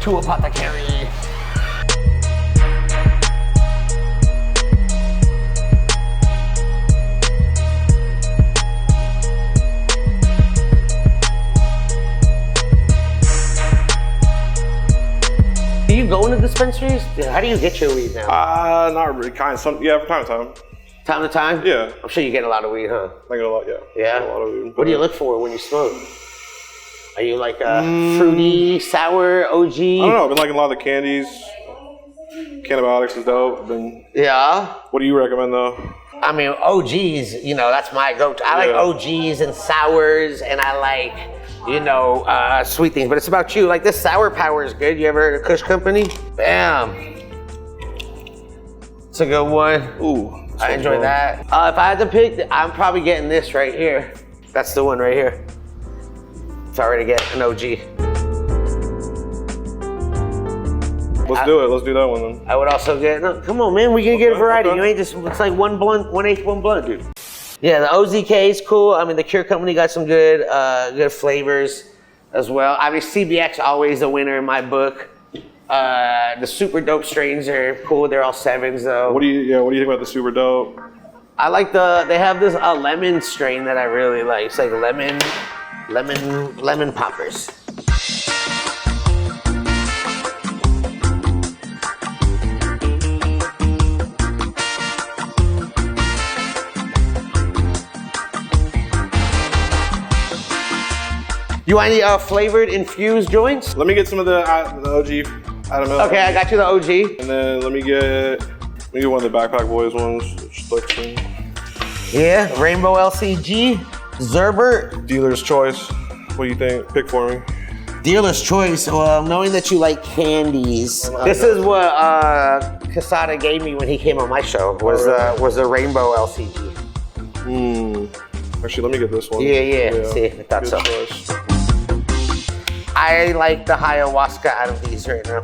to Apothecary. Do you go into dispensaries? How do you get your weed now? Not really. From time to time. Time to time? Yeah. I'm sure you get a lot of weed, huh? I get a lot, yeah. Yeah? I get a lot of weed. What do you look for when you smoke? Are you like a fruity, sour, OG? I don't know. I've been liking a lot of the candies. Cannabiotics is dope. Yeah? What do you recommend, though? I mean, OGs, you know, that's my go-to. I like OGs and sours, and I like, you know, sweet things. But it's about you. Like, this Sour Power is good. You ever heard of Kush Company? Bam. It's a good one. Ooh. I enjoy that. If I had to pick, I'm probably getting this right here. That's the one right here. If I were to get an OG. Let's do it. Let's do that one then. I would also get, no, come on, man. We can get a variety. You ain't just, it's like one blunt, 1/8 one blunt, dude. Yeah, the OZK is cool. I mean, the Cure Company got some good good flavors as well. I mean, CBX always the winner in my book. The super dope strains are cool. They're all 7s though. What do you think about the super dope? I like they have this lemon strain that I really like. It's like lemon poppers. You want any flavored infused joints? Let me get some of the OG Adam L. Okay, I got you the OG. And then let me get one of the Backpack Boys ones. Yeah, Rainbow LCG, Zerbert. Dealer's choice. What do you think? Pick for me. Dealer's choice. Well, knowing that you like candies, this is what Casada gave me when he came on my show. Was the Rainbow LCG. Actually, let me get this one. Yeah. See, I thought so. Choice. I like the ayahuasca out of these right now.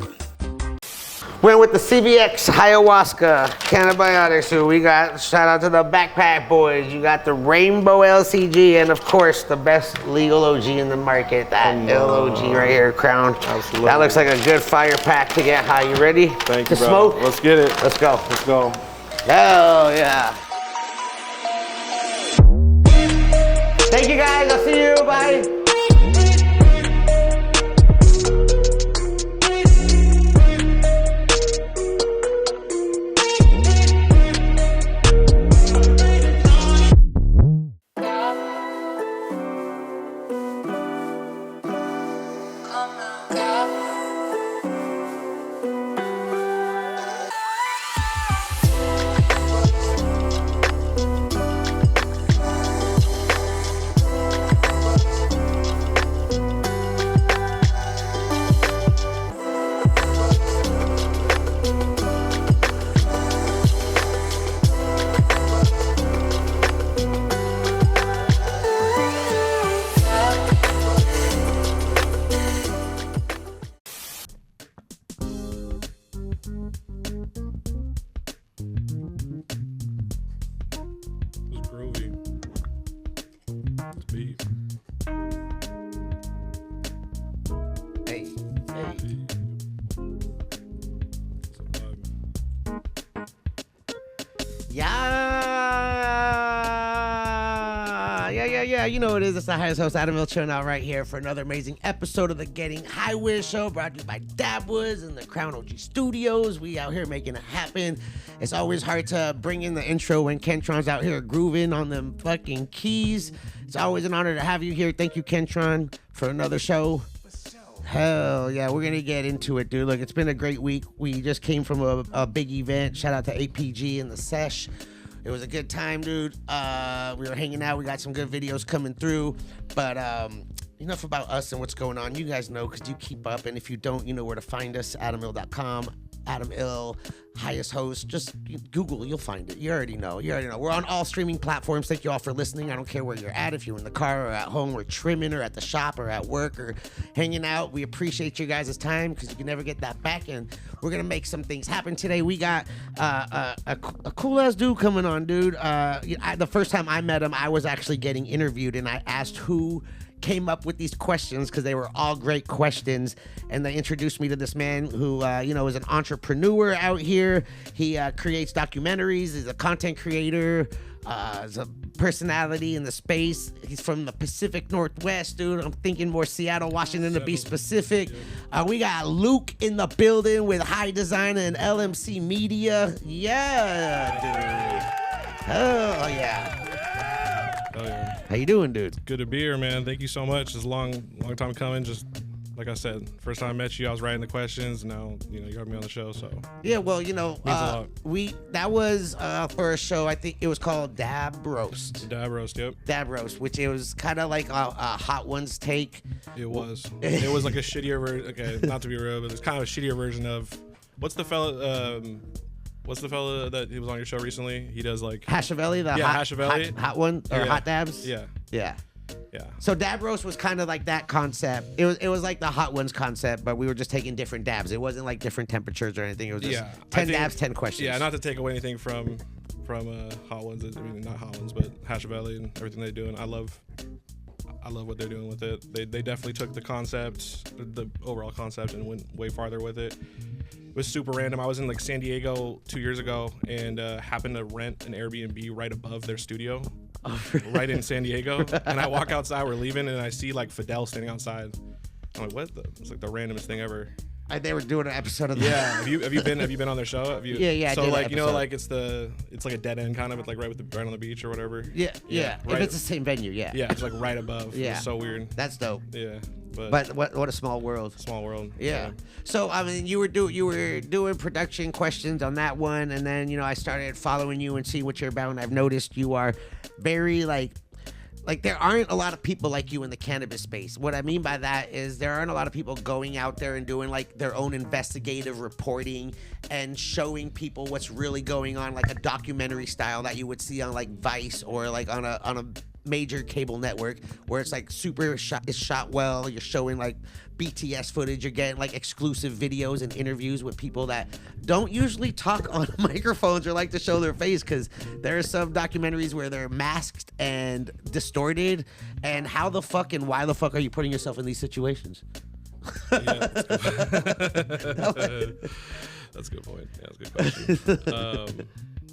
Went with the CBX ayahuasca cannabiotics. So we got, shout out to the Backpack Boys. You got the Rainbow LCG, and of course the best legal OG in the market, that LOG right here, Crown. Absolutely. That looks like a good fire pack to get high. You ready? Thank you, to smoke? Let's get it. Let's go. Let's go. Hell yeah. Thank you guys. I'll see you. Bye. Yeah, you know what it is. It's the highest host, Adam L. chilling out right here for another amazing episode of the Getting High With Show, brought to you by Dabwoods and the Crown OG Studios. We out here making it happen. It's always hard to bring in the intro when Kentron's out here grooving on them fucking keys. It's always an honor to have you here. Thank you, Kentron, for another show. Hell yeah, we're gonna get into it, dude. Look, it's been a great week. We just came from a big event. Shout out to APG and the Sesh. It was a good time, dude. We were hanging out. We got some good videos coming through. But enough about us and what's going on. You guys know because you keep up. And if you don't, you know where to find us. AdamIll.com. Adam Ill, highest host. Just Google, you'll find it. You already know. We're on all streaming platforms. Thank you all for listening. I don't care where you're at. If you're in the car or at home or trimming or at the shop or at work or hanging out, we appreciate you guys' time because you can never get that back. And we're going to make some things happen today. We got a cool-ass dude coming on, dude. The first time I met him, I was actually getting interviewed, and I asked who came up with these questions because they were all great questions, and they introduced me to this man who, is an entrepreneur out here. He creates documentaries. He's a content creator. He's a personality in the space. He's from the Pacific Northwest, dude. I'm thinking more Seattle, Washington to be specific. We got Luc in the building with High Design and LMC Media. Yeah, dude. Oh, yeah. Oh, yeah. How you doing, dude? Good to be here, man. Thank you so much. It's a long time coming. Just like I said, first time I met you, I was writing the questions. Now, you have me on the show, so. Yeah, well, that was for a show, I think it was called Dab Roast. Dab Roast, yep. Dab Roast, which it was kind of like a Hot Ones take. It was. It was like a shittier version. Okay, not to be rude, but it's kind of a shittier version of, what's the fella that he was on your show recently? He does like Hashavelli, hot one or hot dabs. Yeah. So Dab Roast was kind of like that concept. It was like the Hot Ones concept, but we were just taking different dabs. It wasn't like different temperatures or anything. It was just 10 dabs, 10 questions. Yeah, not to take away anything from Hot Ones. I mean, not Hot Ones, but Hashavelli and everything they're doing. I love what they're doing with it. They definitely took the concept, the overall concept, and went way farther with it. It was super random. I was in like San Diego 2 years ago and happened to rent an Airbnb right above their studio, right in San Diego. And I walk outside, we're leaving, and I see like Fidel standing outside. I'm like, what? It's like the randomest thing ever. They were doing an episode of that. Yeah. Have you been on their show? Yeah. So like like it's like a dead end kind of. It's like right on the beach or whatever. Yeah. Right, if it's the same venue, yeah. Yeah, it's like right above. Yeah. It's so weird. That's dope. Yeah. But what a small world. Small world. Yeah. So I mean, you were doing production questions on that one, and then I started following you and seeing what you're about, and I've noticed you are very like there aren't a lot of people like you in the cannabis space. What I mean by that is there aren't a lot of people going out there and doing like their own investigative reporting and showing people what's really going on, like a documentary style that you would see on like Vice or like on a major cable network, where it's like it's shot well. You're showing like BTS footage. You're getting like exclusive videos and interviews with people that don't usually talk on microphones or like to show their face, because there are some documentaries where they're masked and distorted. And how the fuck and why the fuck are you putting yourself in these situations? Yeah, that's a good point. Yeah, that's a good question.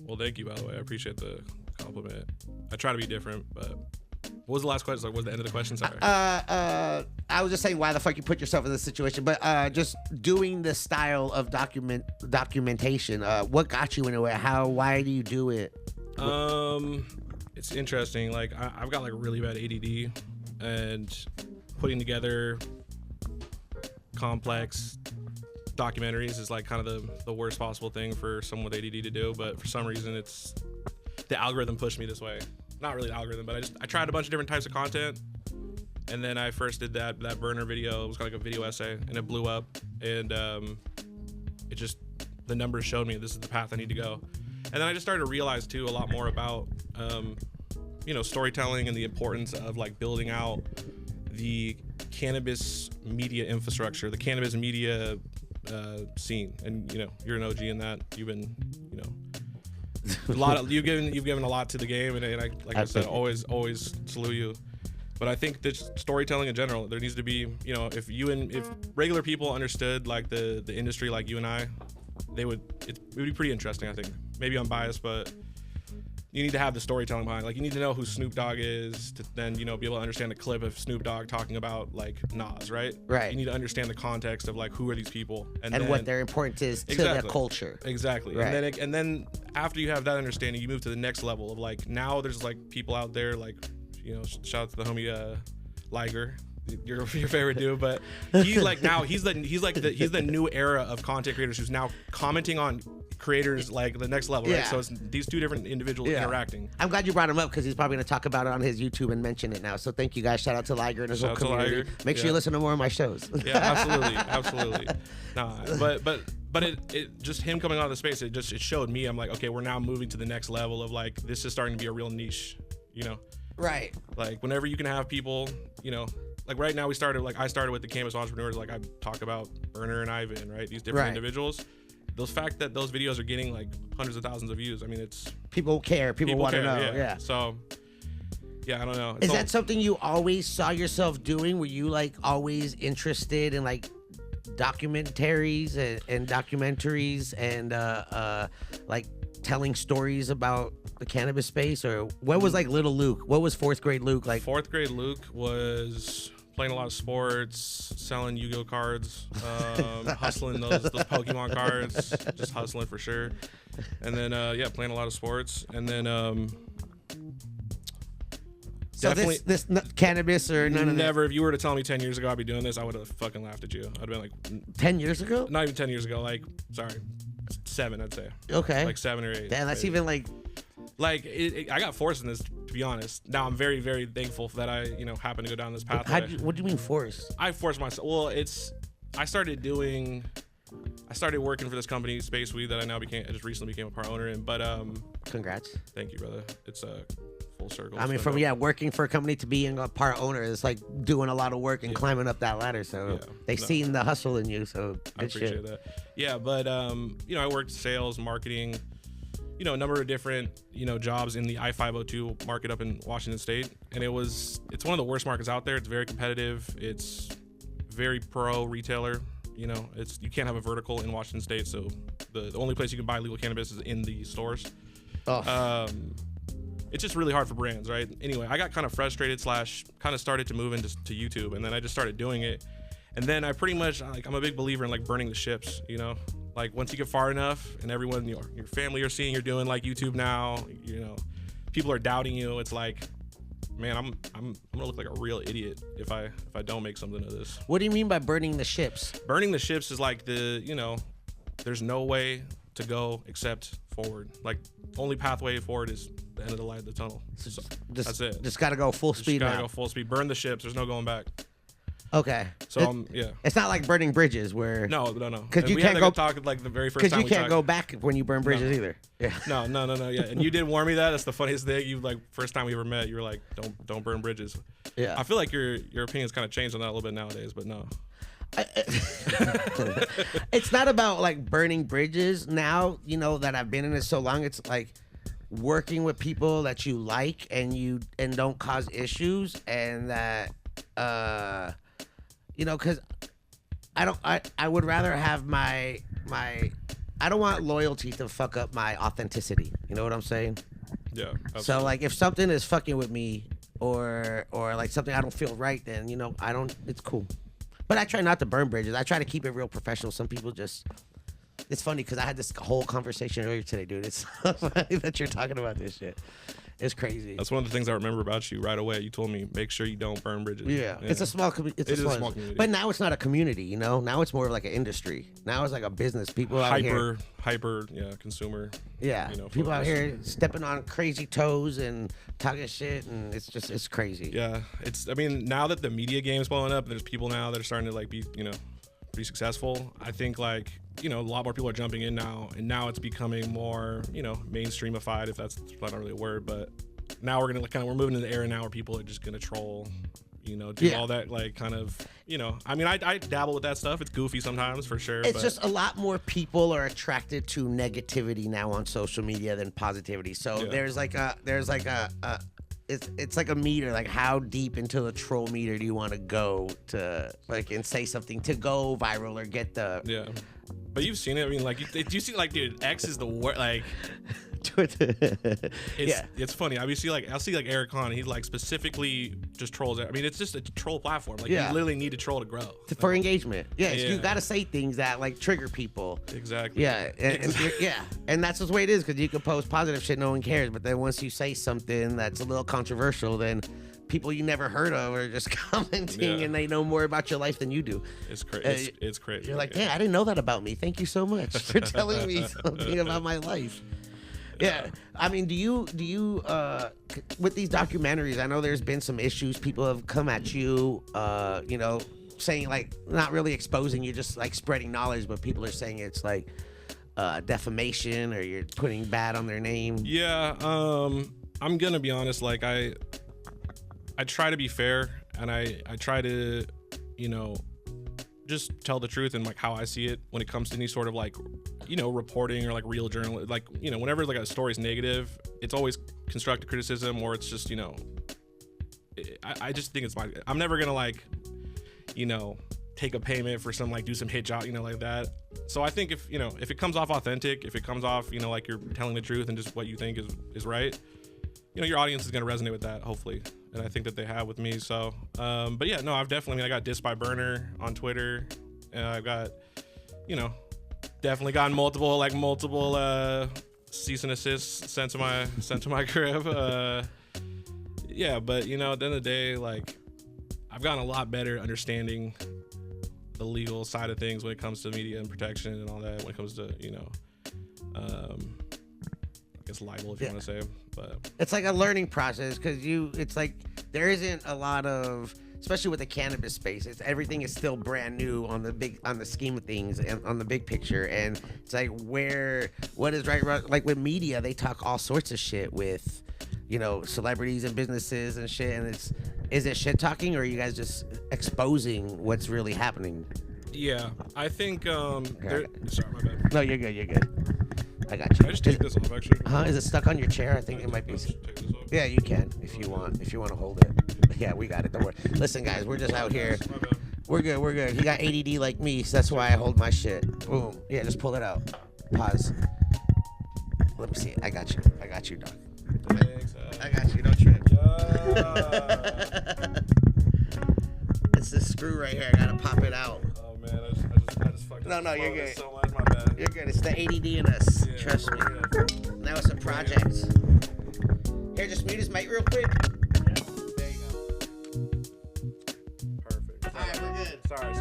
Well, thank you, by the way. I appreciate the compliment. I try to be different, but what was the last question? Like, what was the end of the question? Sorry. I was just saying why the fuck you put yourself in this situation, but just doing the style of documentation. What got you into it? Why do you do it? It's interesting. Like, I've got like really bad ADD, and putting together complex documentaries is like kind of the worst possible thing for someone with ADD to do. But for some reason, it's the algorithm pushed me this way. Not really the algorithm, but I tried a bunch of different types of content, and then I first did that burner video. It was kind of like a video essay, and it blew up, and the numbers showed me this is the path I need to go. And then I just started to realize too a lot more about storytelling and the importance of like building out the cannabis media infrastructure, the cannabis media scene. And you're an OG in that. You've been you've given a lot to the game, and I said, always salute you. But I think that storytelling in general, there needs to be, if regular people understood like the industry like you and I, it would be pretty interesting. I think maybe I'm biased, but you need to have the storytelling behind. Like, you need to know who Snoop Dogg is to then, be able to understand a clip of Snoop Dogg talking about like Nas, right? Right. You need to understand the context of like who are these people and then, what their importance is to their culture. Exactly. Right. And then after you have that understanding, you move to the next level of like, now there's like people out there like, shout out to the homie Liger, your favorite dude, but he's the new era of content creators who's now commenting on creators like the next level, right? So it's these two different individuals interacting. I'm glad you brought him up because he's probably going to talk about it on his YouTube and mention it now. So thank you guys. Shout out to Liger and his whole community. Make sure you listen to more of my shows. Yeah, absolutely. Nah, but it just him coming out of the space, it showed me, I'm like, okay, we're now moving to the next level of like, this is starting to be a real niche, Right. Like, whenever you can have people, like right now I started with the Cannabis Entrepreneurs. Like, I talk about Burner and Ivan, right? These different individuals. The fact that those videos are getting like hundreds of thousands of views, I mean, it's people care. People want to know. Yeah. So yeah, I don't know. Is that something you always saw yourself doing? Were you like always interested in like documentaries and documentaries and like telling stories about the cannabis space? Or what was like little Luke? What was fourth grade Luke like? Fourth grade Luke was playing a lot of sports, selling Yu-Gi-Oh cards, hustling those Pokemon cards, just hustling for sure. And then yeah, playing a lot of sports. And then So definitely this cannabis or none of that? never. If you were to tell me 10 years ago I'd be doing this, I would have fucking laughed at you. I'd have been like, 10 years ago? not even 10 years ago. Like, sorry, 7, I'd say. Okay. Like 7 or 8. Damn, that's maybe. even like. Like I got forced in this, to be honest. Now I'm very, very thankful that I, happened to go down this pathway. What do you mean force? I forced myself. Well, I started working for this company, Space Weed, that I just recently became a part owner in. But Congrats. thank you, brother. It's a full circle. I mean, So, working for a company to being a part owner is like doing a lot of work and climbing up that ladder. So they've seen the hustle in you. So I appreciate that. Yeah, but I worked sales, marketing, a number of different, jobs in the I-502 market up in Washington State. And it's one of the worst markets out there. It's very competitive. It's very pro retailer. You can't have a vertical in Washington State. So the only place you can buy legal cannabis is in the stores. Oh. It's just really hard for brands, right? Anyway, I got kind of frustrated / kind of started to move into YouTube, and then I just started doing it. And then I pretty much, I'm a big believer in like burning the ships, Like once you get far enough and everyone, your family are seeing you're doing like YouTube now, people are doubting you. It's like, man, I'm gonna look like a real idiot if I don't make something of this. What do you mean by burning the ships? Burning the ships is like there's no way to go except forward. Like only pathway forward is the end of the light of the tunnel. So that's it. Just gotta go full speed now. Just gotta go full speed. Burn the ships. There's no going back. Okay. So yeah. It's not like burning bridges where. No. Because you we can't had go talk like the very first time. Because you can't go back when you burn bridges either. Yeah. No. Yeah, and you did warn me that. That's the funniest thing. You first time we ever met, you were like, don't burn bridges. Yeah. I feel like your opinion's kind of changed on that a little bit nowadays, but no. It's not about like burning bridges now. That I've been in it so long. It's like working with people that you like and don't cause issues, and that because I would rather have my I don't want loyalty to fuck up my authenticity. You know what I'm saying? Yeah. Absolutely. So like if something is fucking with me or like something I don't feel right, then it's cool. But I try not to burn bridges. I try to keep it real professional. Some people just. It's funny because I had this whole conversation earlier today, dude. It's so funny that you're talking about this shit. It's crazy. That's one of the things I remember about you right away. You told me, make sure you don't burn bridges. Yeah. It's a small community. It is a small community. But now it's not a community, Now it's more of like an industry. Now it's like a business. People out here. Hyper, consumer. Yeah. People out here stepping on crazy toes and talking shit, and it's crazy. Yeah. Now that the media game's blowing up, there's people now that are starting to like be, pretty successful. I think like, a lot more people are jumping in now, and now it's becoming more, mainstreamified, if that's not really a word, but now we're moving into the era now where people are just gonna troll, do all that like kind of, I dabble with that stuff. It's goofy sometimes for sure. It's just a lot more people are attracted to negativity now on social media than positivity. So there's like a it's like a meter, like how deep into the troll meter do you want to go to like and say something to go viral or get the But you've seen it. You see, dude, X is the worst. Like, it's funny. I'll see like Eric Kahn. He like specifically just trolls. It's just a troll platform. Like, you literally need to troll to grow for engagement. You got to say things that like trigger people. Exactly. Yeah, and that's just the way it is. Because you can post positive shit, no one cares. But then once you say something that's a little controversial, then people you never heard of are just commenting and they know more about your life than you do. It's crazy. It's crazy. You're like, I didn't know that about me. Thank you so much for telling me something about my life. Yeah. Do you with these documentaries, I know there's been some issues. People have come at you, saying like not really exposing you, just like spreading knowledge, but people are saying it's like defamation or you're putting bad on their name. Yeah. I'm gonna be honest. Like I try to be fair, and I try to, just tell the truth and like how I see it when it comes to any sort of like, reporting or like real journalism. Like, whenever like a story's negative, it's always constructive criticism, or it's just, I just think it's my. I'm never gonna like, take a payment for some like do some hit job, like that. So I think if it comes off authentic, if it comes off like you're telling the truth and just what you think is right, your audience is gonna resonate with that, hopefully. And I think that they have with me. So, but yeah, no, I've definitely. I got dissed by Burner on Twitter, and I've got, definitely gotten multiple cease and desist sent to my crib. Yeah, but at the end of the day, like, I've gotten a lot better at understanding the legal side of things when it comes to media and protection and all that. When it comes to I guess libel, if you want to say, but it's like a learning process because it's like there isn't a lot of, especially with the cannabis space, everything is still brand new on the scheme of things and on the big picture. And it's like what is right, like with media, they talk all sorts of shit with, celebrities and businesses and shit. And is it shit talking, or are you guys just exposing what's really happening? Yeah, I think, sorry, my bad. No, you're good. I got you. I just take this off, actually. Is it stuck on your chair? I think it might be. Yeah, you can if you want to hold it. Yeah, we got it. Don't worry. Listen, guys, we're just out here. We're good. He got ADD like me, so that's why I hold my shit. Boom. Yeah, just pull it out. Pause. Let me see it. I got you, dog. Thanks, I got you. Don't trip. Yeah. It's this screw right here. I gotta pop it out. Oh man, I just fucking. No, you're good. So much, my bad. You're good. It's the ADD in us. Yeah, Trust me. yeah. Now it's a project. Here, just mute his mic real quick. There you go. Perfect. All right, we're good. Sorry.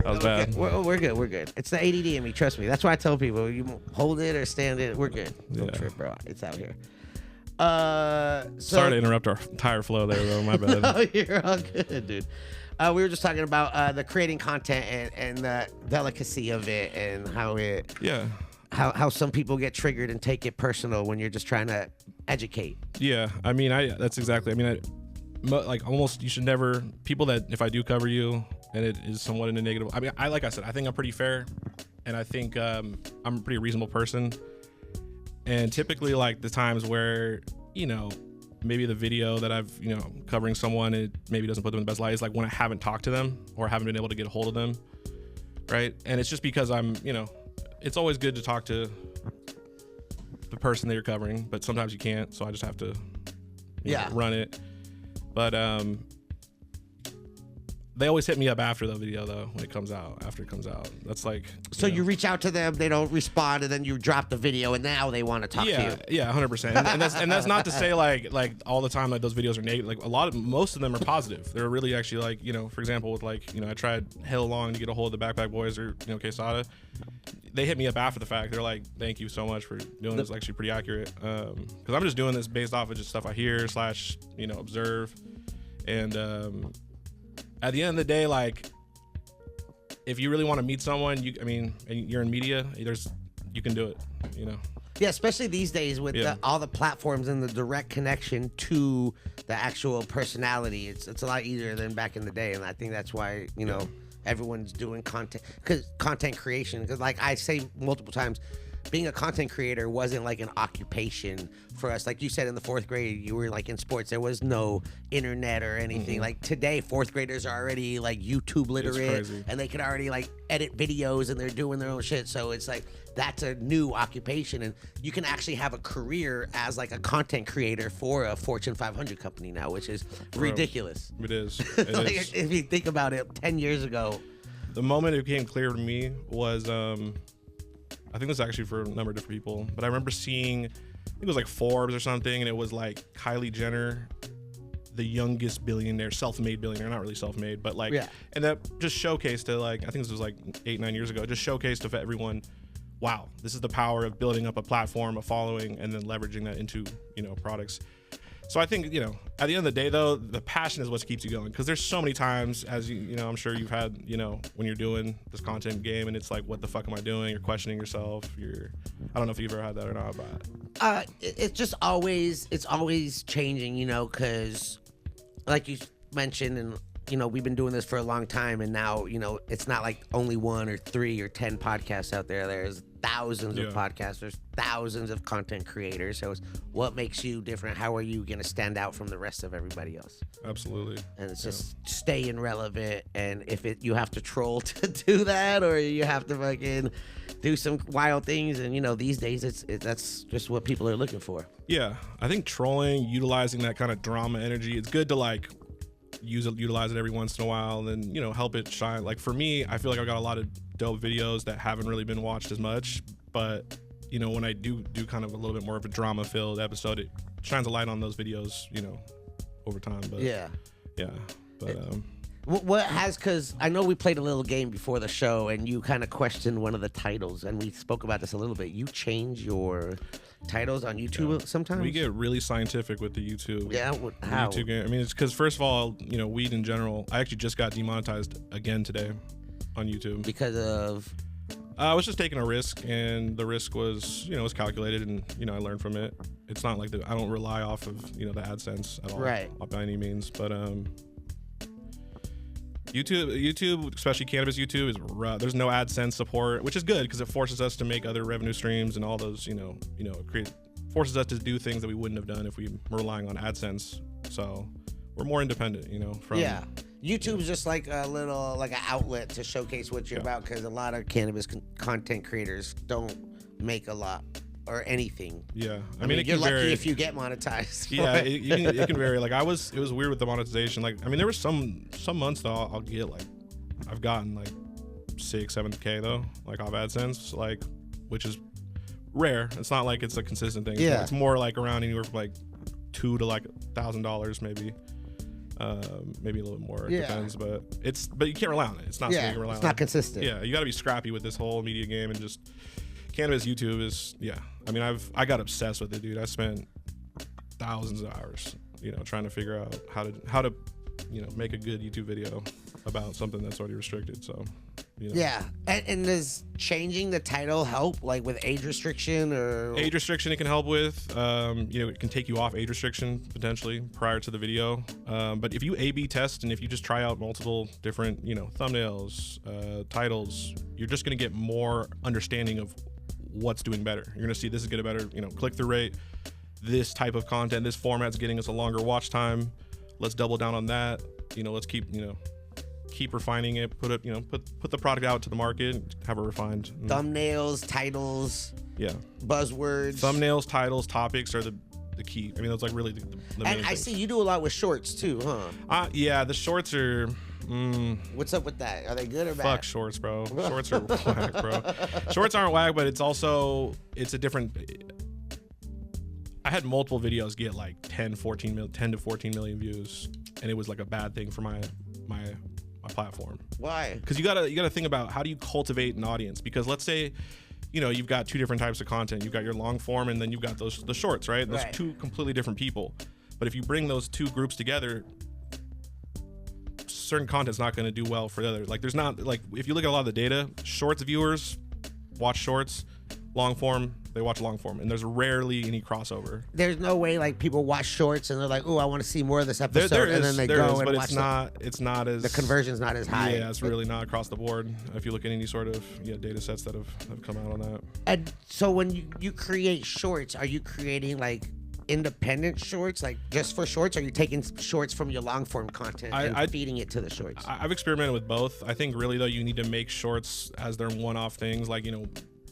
That was bad. We're good. It's the ADD in me. Trust me. That's why I tell people, you hold it or stand it. We're good. Don't trip, bro. It's out here. Sorry to interrupt our entire flow there, though. My bad. No, you're all good, dude. We were just talking about the creating content and the delicacy of it and how some people get triggered and take it personal when you're just trying to educate. Yeah, I mean, that's exactly. I mean, like almost you should never people that if I do cover you and it is somewhat in a negative. I mean, like I said, I think I'm pretty fair, and I think I'm a pretty reasonable person. And typically, like the times where maybe the video that I've covering someone, it maybe doesn't put them in the best light is like when I haven't talked to them or haven't been able to get a hold of them, right? And it's just because I'm it's always good to talk to the person that you're covering, but sometimes you can't, so I just have to run it. But they always hit me up after the video though, when it comes out, after it comes out. That's like you reach out to them, they don't respond, and then you drop the video and now they want to talk to you. Yeah, 100%. And that's not to say like all the time like those videos are negative. Like most of them are positive. They're really actually like, for example, with like, I tried hell long to get a hold of the Backpack Boys or Quesada. They hit me up after the fact. They're like, thank you so much for doing this. Actually pretty accurate. Because I'm just doing this based off of just stuff I hear / observe. And at the end of the day, like, if you really want to meet someone, and you're in media, you can do it, Yeah, especially these days with all the platforms and the direct connection to the actual personality. It's a lot easier than back in the day, and I think that's why everyone's doing content creation. Because like I say multiple times, being a content creator wasn't like an occupation for us. Like you said, in the 4th grade, you were like in sports. There was no internet or anything. Like today, 4th graders are already like YouTube literate, and they can already like edit videos, and they're doing their own shit. So it's like that's a new occupation, and you can actually have a career as like a content creator for a Fortune 500 company now, which is ridiculous. It is. Like, if you think about it, 10 years ago, the moment it became clear to me was I think this is actually for a number of different people, but I remember seeing, I think it was like Forbes or something, and it was like Kylie Jenner, the youngest billionaire, self-made billionaire, not really self-made, but like, and that just showcased to like, I think this was like 8-9 years ago, just showcased to everyone, wow, this is the power of building up a platform, a following, and then leveraging that into, products. So I think, at the end of the day, though, the passion is what keeps you going. Because there's so many times, as I'm sure you've had, when you're doing this content game, and it's like, what the fuck am I doing? You're questioning yourself. I don't know if you've ever had that or not, but it's always changing, because like you mentioned, and we've been doing this for a long time, and now it's not like only 1 or 3 or 10 podcasts out there. There's thousands of podcasters, thousands of content creators. So it's what makes you different? How are you going to stand out from the rest of everybody else? Absolutely. And it's just staying relevant. And if you have to troll to do that, or you have to fucking do some wild things, and these days that's just what people are looking for. Yeah, I think trolling, utilizing that kind of drama energy, it's good to like utilize it every once in a while, and then help it shine. Like for me, I feel like I got a lot of dope videos that haven't really been watched as much, but when I do kind of a little bit more of a drama filled episode, it shines a light on those videos over time. But because I know we played a little game before the show, and you kind of questioned one of the titles, and we spoke about this a little bit. You change your titles on YouTube sometimes? We get really scientific with the YouTube. Yeah, how? YouTube game. I mean, it's because first of all, weed in general. I actually just got demonetized again today on YouTube because of. I was just taking a risk, and the risk was, was calculated, and I learned from it. It's not like I don't rely off of the AdSense at all, right? By any means, but YouTube, especially cannabis YouTube, is rough. There's no AdSense support, which is good because it forces us to make other revenue streams and all those, forces us to do things that we wouldn't have done if we were relying on AdSense. So we're more independent, from. Yeah. YouTube's just like a little, like an outlet to showcase what you're about, because a lot of cannabis content creators don't make a lot or anything. Yeah, I mean you're lucky if you get monetized. Yeah, it can vary. Like it was weird with the monetization. Like there was some months though I'll get I've gotten like 6-7K though, like off AdSense, which is rare. It's not like it's a consistent thing. Yeah, it's more like around anywhere from like $2 to like $1,000 maybe. Maybe a little bit more. It depends, but you can't rely on it. It's not something you can rely on. It's not consistent. Yeah, you got to be scrappy with this whole media game, and just cannabis YouTube is I mean I got obsessed with it, dude. I spent thousands of hours trying to figure out how to make a good YouTube video about something that's already restricted. So yeah. And does changing the title help, like with age restriction or age restriction? It can help with it can take you off age restriction potentially prior to the video, but if you A/B test and if you just try out multiple different thumbnails, titles, you're just going to get more understanding of what's doing better. You're going to see this is getting better click-through rate, this type of content, this format's getting us a longer watch time. Let's double down on that. Let's keep refining it, put the product out to the market, have it refined. Thumbnails, titles, buzzwords. Thumbnails, titles, topics are the key. I mean, that's like really the main And I things. see you do a lot with shorts too, huh? Yeah, the shorts are. What's up with that? Are they good or bad? Fuck shorts, bro. Shorts are whack, bro. Shorts aren't whack, but it's a different. I had multiple videos get like 10 to 14 million views, and it was like a bad thing for my platform. Why? Because you gotta think about how do you cultivate an audience. Because let's say you've got two different types of content. You've got your long form, and then you've got the shorts, right? Those are two completely different people. But if you bring those two groups together, certain content's not going to do well for the other. Like there's not, like if you look at a lot of the data, shorts viewers watch shorts, long form they watch long form, and there's rarely any crossover. There's no way like people watch shorts and they're like, oh, I want to see more of this episode, and then they go and watch. It's not as the conversion's not as high. Yeah, it's really not across the board. If you look at any sort of data sets that have come out on that. And so when you create shorts, are you creating like independent shorts, like just for shorts? Are you taking shorts from your long form content and feeding it to the shorts? I've experimented with both. I think really though you need to make shorts as their one-off things, like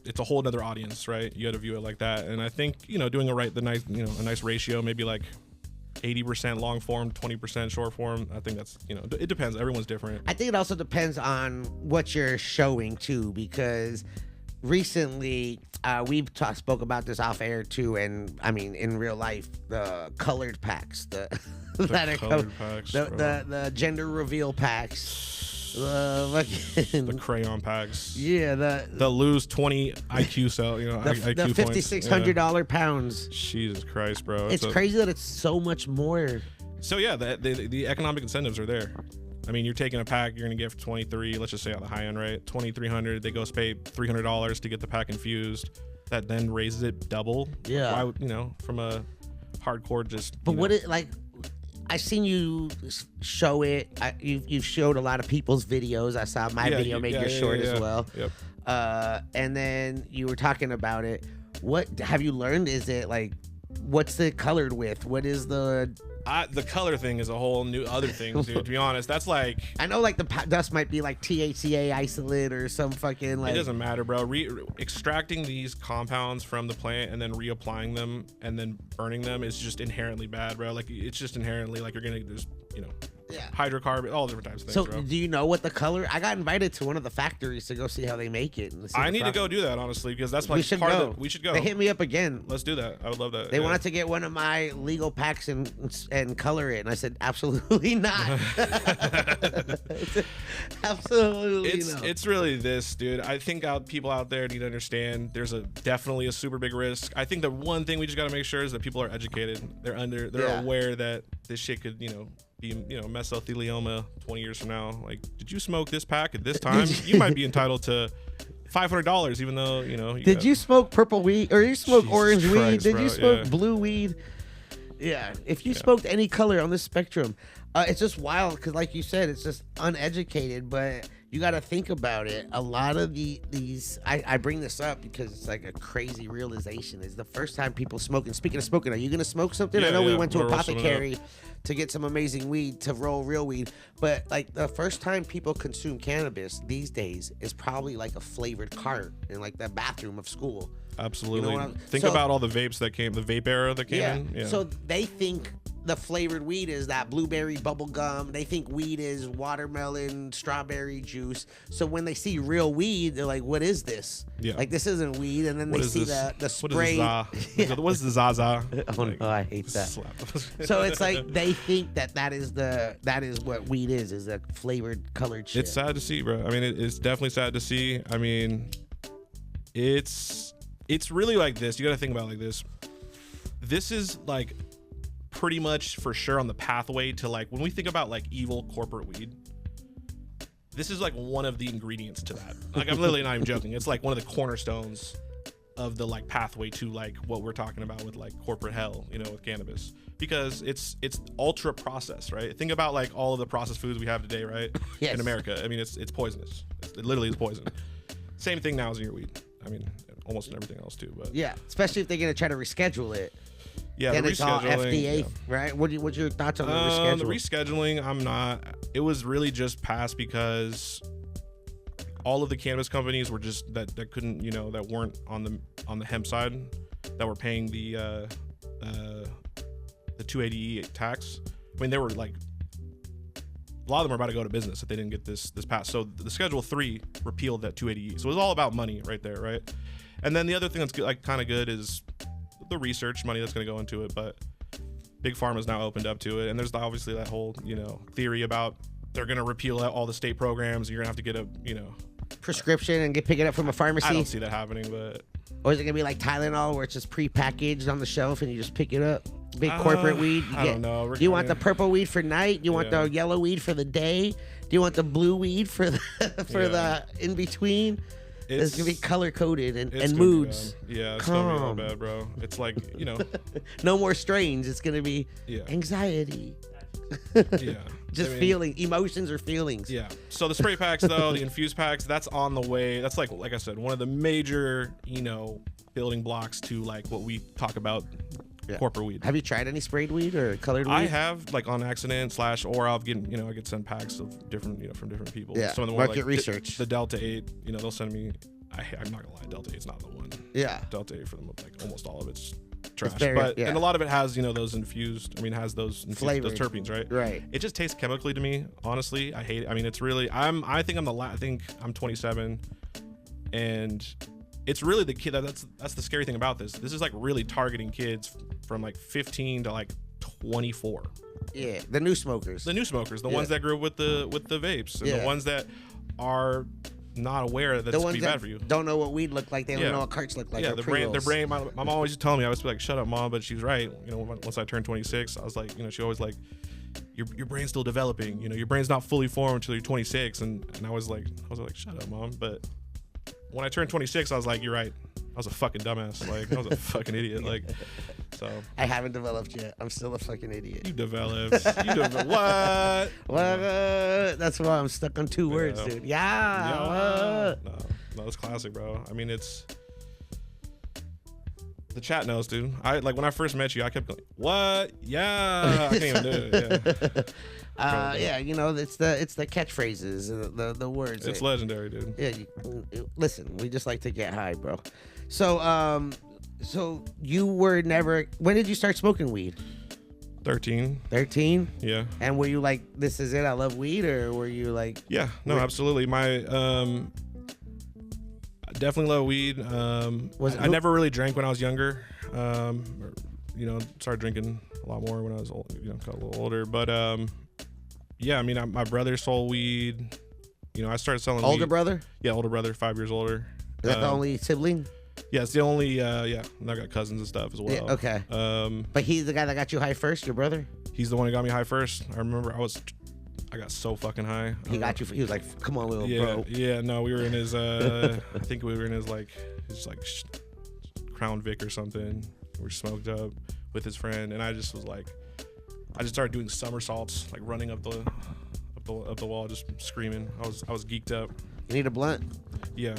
it's a whole other audience, right? You got to view it like that. And I think doing a nice ratio, maybe like 80% long form, 20% short form. I think that's it depends. Everyone's different. I think it also depends on what you're showing too, because recently we spoke about this off air too, and I mean in real life, the colored packs, the gender reveal packs, the crayon packs, the lose 20 IQ cell, the IQ $5,600 pounds. Jesus Christ, bro! It's crazy that it's so much more. So yeah, the economic incentives are there. I mean, you're taking a pack, you're gonna get for 23. Let's just say on the high end, right? 2,300. They go pay $300 to get the pack infused. That then raises it double. Yeah. Why would from a hardcore just? But what it like? I've seen you show it. You've showed a lot of people's videos. I saw my video made your short as well. Yep. And then you were talking about it. What have you learned? Is it like, what's it colored with? What is the color thing is a whole new other thing, dude. To be honest, that's like, I know like the dust might be like THCA isolate or some fucking like. It doesn't matter, bro. Extracting these compounds from the plant and then reapplying them and then burning them is just inherently bad, bro. Like it's just inherently like you're gonna just, you know, hydrocarbon, all different types of things. So bro. do you know what the color? I got invited to one of the factories to go see how they make it. And I need to go do that, honestly, because that's like we should part go. of it. We should go. They hit me up again. Let's do that. I would love that. They wanted to get one of my legal packs and color it, and I said absolutely not. Absolutely not. It's really this, dude. I think people out there need to understand there's definitely a super big risk. I think the one thing we just got to make sure is that people are educated. They're aware that this shit could, be, mesothelioma 20 years from now. Like, did you smoke this pack at this time? You might be entitled to $500, even though, Did you smoke purple weed or you smoke orange weed? Christ, Did bro, you smoke blue weed? Yeah. If you smoked any color on this spectrum, it's just wild because, like you said, it's just uneducated. But you got to think about it. A lot of these, I bring this up because it's like a crazy realization. Is the first time people smoking. Speaking of smoking, are you gonna smoke something? Yeah, I know we went to we're Apothecary to get some amazing weed, to roll real weed. But like the first time people consume cannabis these days is probably like a flavored cart in like the bathroom of school. Absolutely. Think about all the vapes that came, the vape era that came in. Yeah. So they think the flavored weed is that blueberry bubble gum. They think weed is watermelon, strawberry juice. So when they see real weed, they're like, what is this? Yeah. Like, this isn't weed. And then they see the spray. What is the Zaza? Oh, no, I hate that. So it's like they think that is what weed is a flavored colored shit. It's sad to see, bro. I mean, it's definitely sad to see. I mean, it's really like this. You got to think about it like this. This is like pretty much for sure on the pathway to, like, when we think about like evil corporate weed, this is like one of the ingredients to that. Like, I'm literally not even joking. It's like one of the cornerstones of the like pathway to like what we're talking about with like corporate hell, with cannabis, because it's ultra processed, right? Think about like all of the processed foods we have today, right? Yes. In America. I mean, it's poisonous. It literally is poison. Same thing now as in your weed. I mean, almost in everything else too, but yeah, especially if they're gonna try to reschedule it. Yeah, then the it's all FDA, yeah. right? What's your thoughts on the rescheduling? The rescheduling, it was really just passed because all of the cannabis companies were just that couldn't, that weren't on the hemp side, that were paying the 280E tax. I mean, they were like, a lot of them are about to go to business if they didn't get this passed. So the Schedule 3 repealed that 280E. So it was all about money right there, right? And then the other thing that's like kind of good is the research money that's going to go into it. But Big Pharma's now opened up to it, and there's obviously that whole theory about they're going to repeal all the state programs. And you're going to have to get a prescription and pick it up from a pharmacy. I don't see that happening, but or is it going to be like Tylenol where it's just pre-packaged on the shelf and you just pick it up? Big corporate weed. I don't know. Do you want the purple weed for night? Do you want the yellow weed for the day? Do you want the blue weed for the the in between? It's gonna be color coded and moods. Yeah, it's gonna be all bad, bro. It's like no more strains. It's gonna be anxiety. Yeah, just feeling emotions or feelings. Yeah. So the spray packs, though, the infused packs, that's on the way. That's like I said, one of the major building blocks to like what we talk about. Yeah. Corporate weed. Have you tried any sprayed weed or colored weed? I have, like on accident / or I'll get I get sent packs of different from different people. Yeah. Some of the market like, research. The Delta 8, they'll send me. I'm not gonna lie, Delta 8's not the one. Yeah. Delta 8 for them, like almost all of it's trash. But and a lot of it has those infused. I mean, has those flavored, those terpenes, right? Right. It just tastes chemically to me. Honestly, I hate it. I mean, it's really. I think I'm 27, and it's really the kid. That's the scary thing about this. This is like really targeting kids from like 15 to like 24. Yeah, the new smokers. The ones that grew up with the vapes, and the ones that are not aware that it's gonna be bad for you. Don't know what weed look like. They don't know what carts look like. Yeah, their brain. My mom always used to tell me, I was like, "Shut up, mom," but she's right. Once I turned 26, I was like, she always like, your brain's still developing. Your brain's not fully formed until you're 26, and I was like, "Shut up, mom," but when I turned 26, I was like, "You're right. I was a fucking dumbass. Like, I was a fucking idiot." Like, so. I haven't developed yet. I'm still a fucking idiot. You developed. What? What? That's why I'm stuck on two words, dude. Yeah. No. No, it's classic, bro. I mean, it's the chat knows, dude. Like when I first met you, I kept going, "What? Yeah." I can't even do it. Yeah. Yeah, you know, it's the catchphrases, the words. It's legendary, dude. Yeah, listen, we just like to get high, bro. So, so you were never. When did you start smoking weed? 13. 13. Yeah. And were you like, this is it? I love weed, or were you like? Yeah. No, absolutely. My I definitely love weed. I never really drank when I was younger. You know, started drinking a lot more when I was old, you know, got a little older. But yeah, I mean, my brother sold weed. You know, I started selling Older weed. brother? Yeah, older brother, 5 years older. Is that the only sibling? Yeah, it's the only. Yeah, and I got cousins and stuff as well. Yeah, okay. But he's the guy that got you high first, your brother? He's the one who got me high first. I remember I got so fucking high. He got you. He was like, "Come on, little bro." Yeah. No, we were in his. I think we were in his Crown Vic or something. We were smoked up with his friend, and I just started doing somersaults, like running up the wall, just screaming. I was geeked up. You need a blunt? Yeah.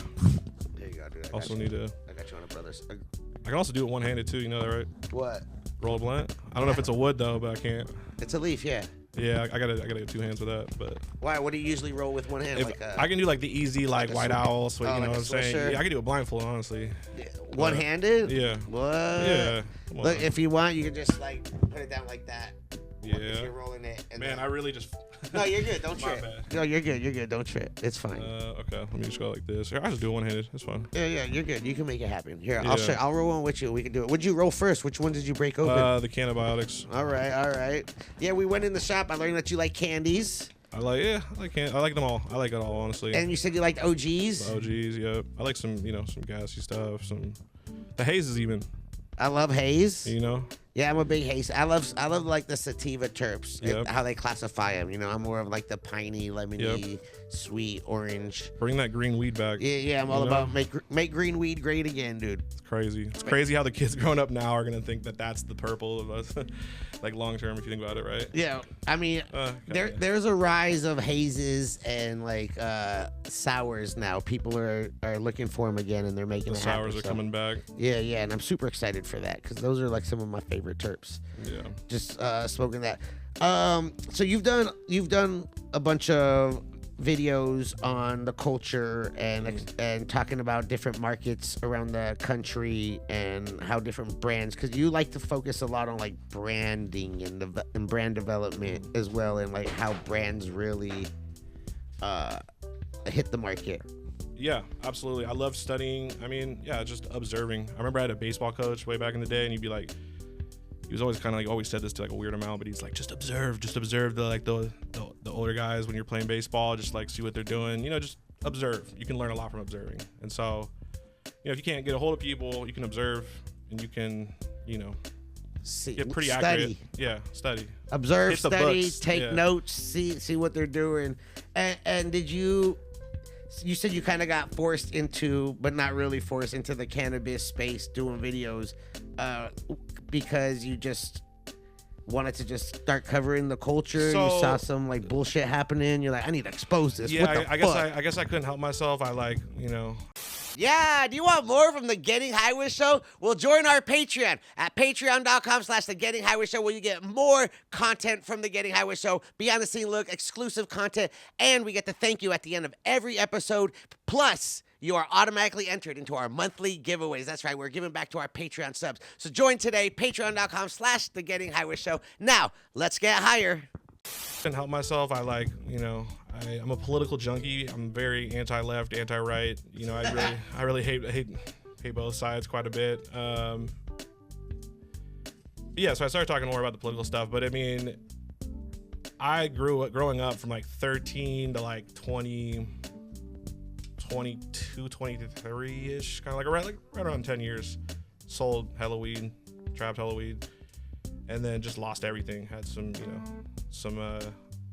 There you go, dude. I got you on a brother's. I can also do it one-handed too. You know that, right? What? Roll a blunt. I don't know if it's a wood though, but I can't. It's a leaf, yeah. Yeah, I gotta get 2 hands with that. But why? What do you usually roll with one hand? I can do like the easy White Owl, you know what I'm saying? Swisher? Yeah, I can do it blindfold, honestly. Yeah. One-handed? Yeah. What? Yeah. Look, if you want, you can just like put it down like that. Yeah. If you're rolling it. And Man, I really just. No, you're good. Don't My trip. bad. No, you're good. You're good. Don't trip. It's fine. Okay. Let me just go like this. Here, I just do it one-handed. It's fine. Yeah, you're good. You can make it happen. Here, Yeah. I'll show. I'll roll one with you. We can do it. What'd you roll first? Which one did you break open? The cannabis. All right. Yeah, we went in the shop. I learned that you like candies. I like them all. I like it all, honestly. And you said you liked OGs. OGs, yep. I like some gassy stuff. The hazes even. I love haze. You know. Yeah, I'm a big haze. I love like the sativa terps. Yep. How they classify them. You know, I'm more of like the piney, lemony, sweet, orange. Bring that green weed back. Yeah, I'm all about make green weed great again, dude. It's crazy. It's crazy how the kids growing up now are gonna think that that's the purple of us, like long term if you think about it, right? Yeah, I mean, there's a rise of hazes and like sours now. People are looking for them again, and they're making The it sours happen, are coming back. Yeah, and I'm super excited for that because those are like some of my favorite terps. Yeah. Just smoking that. So you've done a bunch of videos on the culture and talking about different markets around the country and how different brands, because you like to focus a lot on like branding and brand development as well, and like how brands really hit the market. Yeah, absolutely. I love studying. I mean, yeah, just observing. I remember I had a baseball coach way back in the day, and he'd be like, he was always kind of like, always said this to like a weird amount, but he's like, just observe the older guys when you're playing baseball, just like see what they're doing, you know, just observe. You can learn a lot from observing. And so, you know, if you can't get a hold of people, you can observe and you can, you know, get pretty accurate. Yeah, study. Observe, study, take Yeah. notes, see what they're doing. And did you said you kind of got forced into, but not really forced into the cannabis space doing videos because you just wanted to just start covering the culture. So, you saw some like bullshit happening. You're like, I need to expose this. Yeah, What the I fuck? guess I couldn't help myself. I like, you know. Yeah, do you want more from the Getting High With Show? Well, join our Patreon at patreon.com/the Getting High With Show, where you get more content from the Getting High With Show, behind the scene look, exclusive content, and we get to thank you at the end of every episode. Plus, you are automatically entered into our monthly giveaways. That's right, we're giving back to our Patreon subs. So join today, patreon.com/the Getting High With Show. Now, let's get higher. Couldn't help myself. I like, you know, I'm a political junkie. I'm very anti-left, anti-right. You know, I really hate both sides quite a bit. Yeah, so I started talking more about the political stuff. But I mean, I growing up from like 13 to like 20, 22, 23-ish, kind of like right around 10 years. Sold hella weed, trapped hella weed, and then just lost everything. Had some, you know,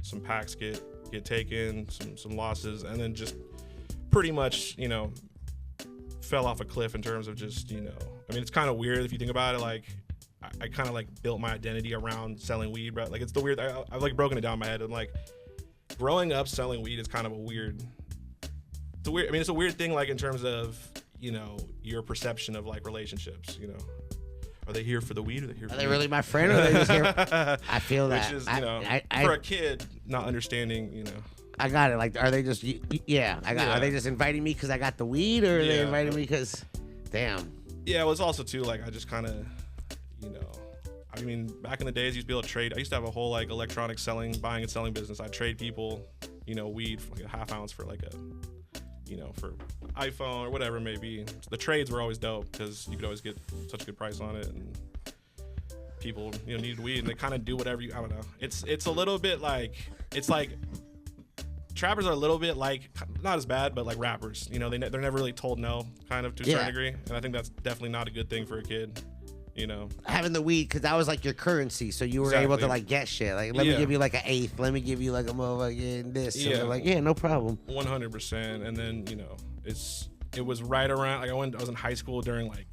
some packs get taken, some losses, and then just pretty much, you know, fell off a cliff in terms of just, you know, I mean, it's kind of weird if you think about it. Like, I kind of like built my identity around selling weed, but like, it's the weird, I've like broken it down in my head. I'm like, growing up selling weed is kind of a weird it's a weird. I mean, it's a weird thing, like in terms of your perception of like relationships. Are they here for the weed? Or are they really my friend? Or are they just here? I feel that. Which is, for a kid not understanding, I got it. Like, are they just? Yeah, I got. Are they just inviting me because I got the weed, or are they inviting me because? Damn. Yeah, well, it's also too like I just kind of, I mean, back in the days, you used to be able to trade. I used to have a whole like electronic buying and selling business. I'd trade people, weed for like a half ounce for like a, for iPhone or whatever it may be. The trades were always dope because you could always get such a good price on it, and people needed weed, and they kind of do whatever I don't know. It's a little bit like trappers are a little bit like not as bad, but like rappers. They're never really told no, kind of to a certain degree, and I think that's definitely not a good thing for a kid. Having the weed, because that was like your currency, so you were able to like get shit. Like, let me give you like an eighth. Let me give you like a motherfucking this. So they're like, no problem. 100%. And then it was right around like I was in high school during like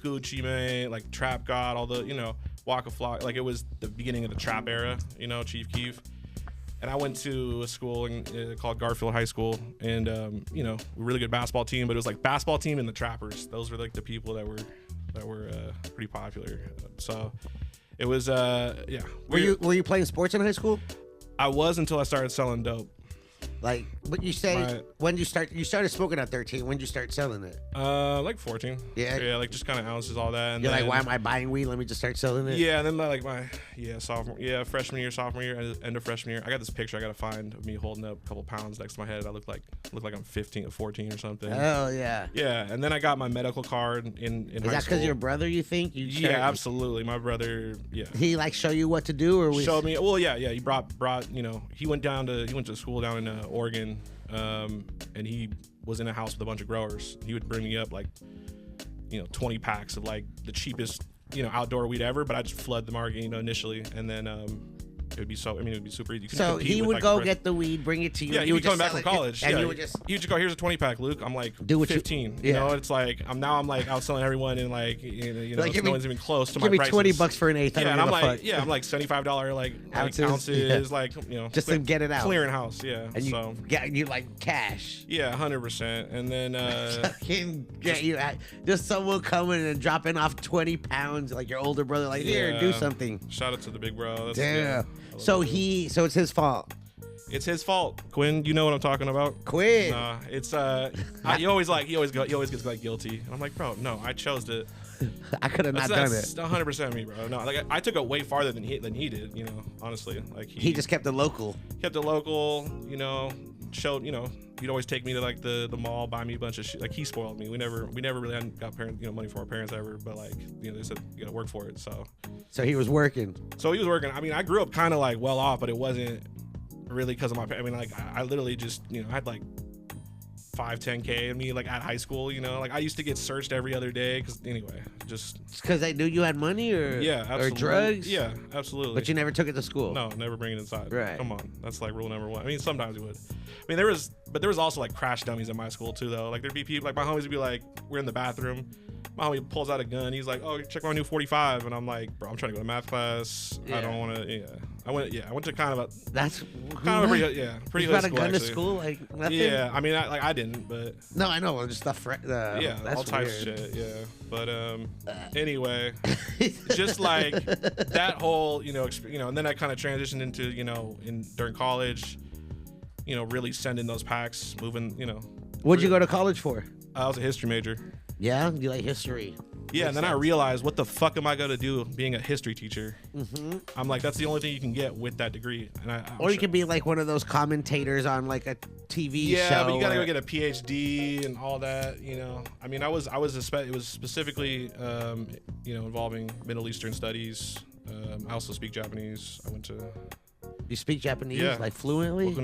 Gucci Mane, like Trap God, all the Waka Flocka. Like it was the beginning of the trap era. Chief Keef. And I went to a school called Garfield High School, and really good basketball team, but it was like basketball team and the trappers. Those were like the people that were pretty popular. So it was Were you playing sports in high school? I was until I started selling dope. Like, but you say when you started smoking at 13. When did you start selling it? Like 14. Yeah, like just kind of ounces, all that. And you're like, why am I buying weed? Let me just start selling it. Yeah, and then like freshman year, sophomore year, end of freshman year. I got this picture I gotta find of me holding up a couple pounds next to my head. I look like I'm 15 or 14 or something. Oh yeah. Yeah, and then I got my medical card in high school. Is that because your brother? You think? Yeah, absolutely. My brother. Yeah. He like show you what to do, or showed me? Well, yeah. He brought. He went to school down in Oregon, and he was in a house with a bunch of growers. He would bring me up like 20 packs of like the cheapest outdoor weed ever, but I just flood the market initially, and then it would be super easy. So he would go get the weed, bring it to you. Yeah, he would coming back from college. And you would just go, here's a 20-pack, Luke. I'm like, do what 15. It's like I'm like outselling everyone, and like like, no one's even close to my prices. Give me $20 for an eighth. Yeah, and I'm like $75 like ounces, like just to get it out. Clearing house, yeah. And you like cash. Yeah, 100%. And then just someone coming and dropping off 20 pounds, like your older brother, like here, do something. Shout out to the big bro. Damn. So it's his fault. It's his fault, Quinn. You know what I'm talking about. Quinn. Nah, it's he always gets like guilty. And I'm like, bro, no, I chose to. I could have not done it. 100% me, bro. No, like I took it way farther than he did. Honestly, like he just kept it local. Showed he'd always take me to like the mall, buy me a bunch of shit. Like he spoiled me. We never really got money from our parents ever, but like they said you gotta work for it. So he was working. I mean, I grew up kind of like well off, but it wasn't really because of my parents. I mean, like I literally just I had like 5-10K in me like at high school. Like I used to get searched every other day just because they knew you had money or absolutely. Or drugs. Yeah, absolutely. But you never took it to school. No, never bring it inside. Right. Come on, that's like rule number one. I mean, sometimes you would. I mean, there was also like crash dummies in my school too, though. Like there'd be people, like my homies would be like, we're in the bathroom. My homie pulls out a gun. He's like, "Oh, check my new 45," and I'm like, "Bro, I'm trying to go to math class. I don't want to." Yeah, I went to kind of a. That's kind of a pretty you got a gun to school, like nothing. Yeah, I mean, I didn't, but. No, I know, just stuff. Yeah, that's all types of shit. Yeah, but anyway, just like that whole and then I kind of transitioned into during college, really sending those packs, moving. What'd you go to college for? I was a history major. Yeah, you like history. Yeah, and then I realized, what the fuck am I going to do being a history teacher? Mm-hmm. I'm like, that's the only thing you can get with that degree. Or you could be like one of those commentators on like a TV show. Yeah, but you got to go get a PhD and all that, I mean, it was specifically, involving Middle Eastern studies. I also speak Japanese. I went to... You speak Japanese, like fluently? Boku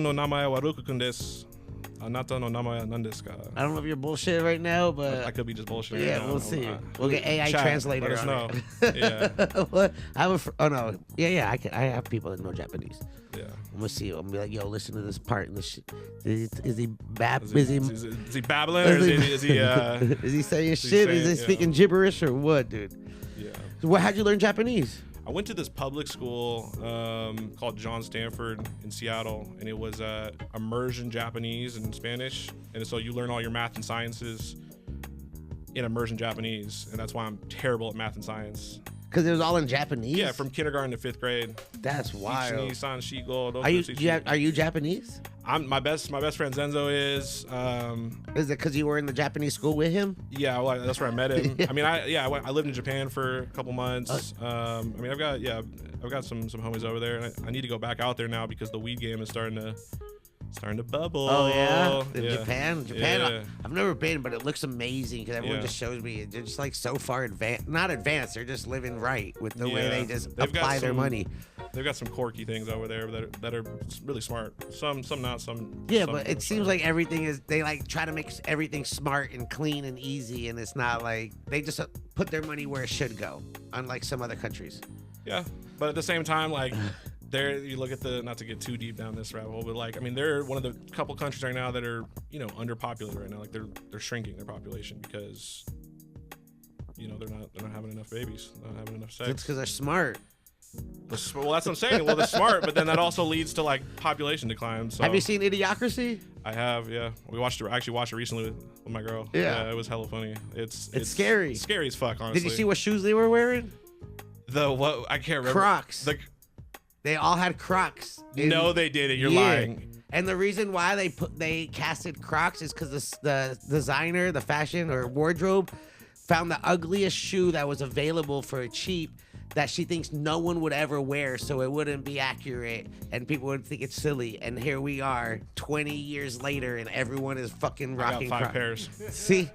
no namae wa Ruku-kun desu. Anata no namae nandesu ka? I don't know if you're bullshit right now, but I could be just bullshit. Yeah, we'll see. We'll get AI translator. Let us know. Yeah. What? I have people that know Japanese. Yeah. I'm gonna see. I'm gonna be like, yo, listen to this part in the shit. Is he babbling? Is he babbling or is he is he saying shit? Is he speaking gibberish or what, dude? Yeah. So how'd you learn Japanese? I went to this public school called John Stanford in Seattle, and it was immersion Japanese and Spanish, and so you learn all your math and sciences in immersion Japanese, and that's why I'm terrible at math and science. Because it was all in Japanese? Yeah, from kindergarten to 5th grade. That's wild. Are you Japanese? My best friend Zenzo is. Is it because you were in the Japanese school with him? Yeah, well, that's where I met him. I mean, I lived in Japan for a couple months. I mean, I've got some homies over there, and I need to go back out there now because the weed game is starting to bubble. Oh yeah, Japan. Yeah. I've never been, but it looks amazing because everyone just shows me they're just like so far advanced. Not advanced, they're just living right with the way they just apply their money. They've got some quirky things over there that are really smart. Some not. Some. Yeah, some but it seems like everything is. They like try to make everything smart and clean and easy, and it's not like they just put their money where it should go, unlike some other countries. Yeah, but at the same time, like. There, you look at not to get too deep down this rabbit hole, but like, I mean, they're one of the couple countries right now that are, underpopulated right now. Like they're shrinking their population because, they're not having enough babies, not having enough sex. It's because they're smart. Well, that's what I'm saying. Well, they're smart, but then that also leads to like population decline. So. Have you seen Idiocracy? I have, yeah. I actually watched it recently with my girl. Yeah, it was hella funny. It's scary. It's scary as fuck, honestly. Did you see what shoes they were wearing? I can't remember. Crocs. They all had Crocs. No, they didn't. You're lying. And the reason why they casted Crocs is because the designer, the fashion or wardrobe, found the ugliest shoe that was available for cheap that she thinks no one would ever wear, so it wouldn't be accurate and people would think it's silly. And here we are, 20 years later, and everyone is fucking rocking Crocs. I got 5 pairs. See.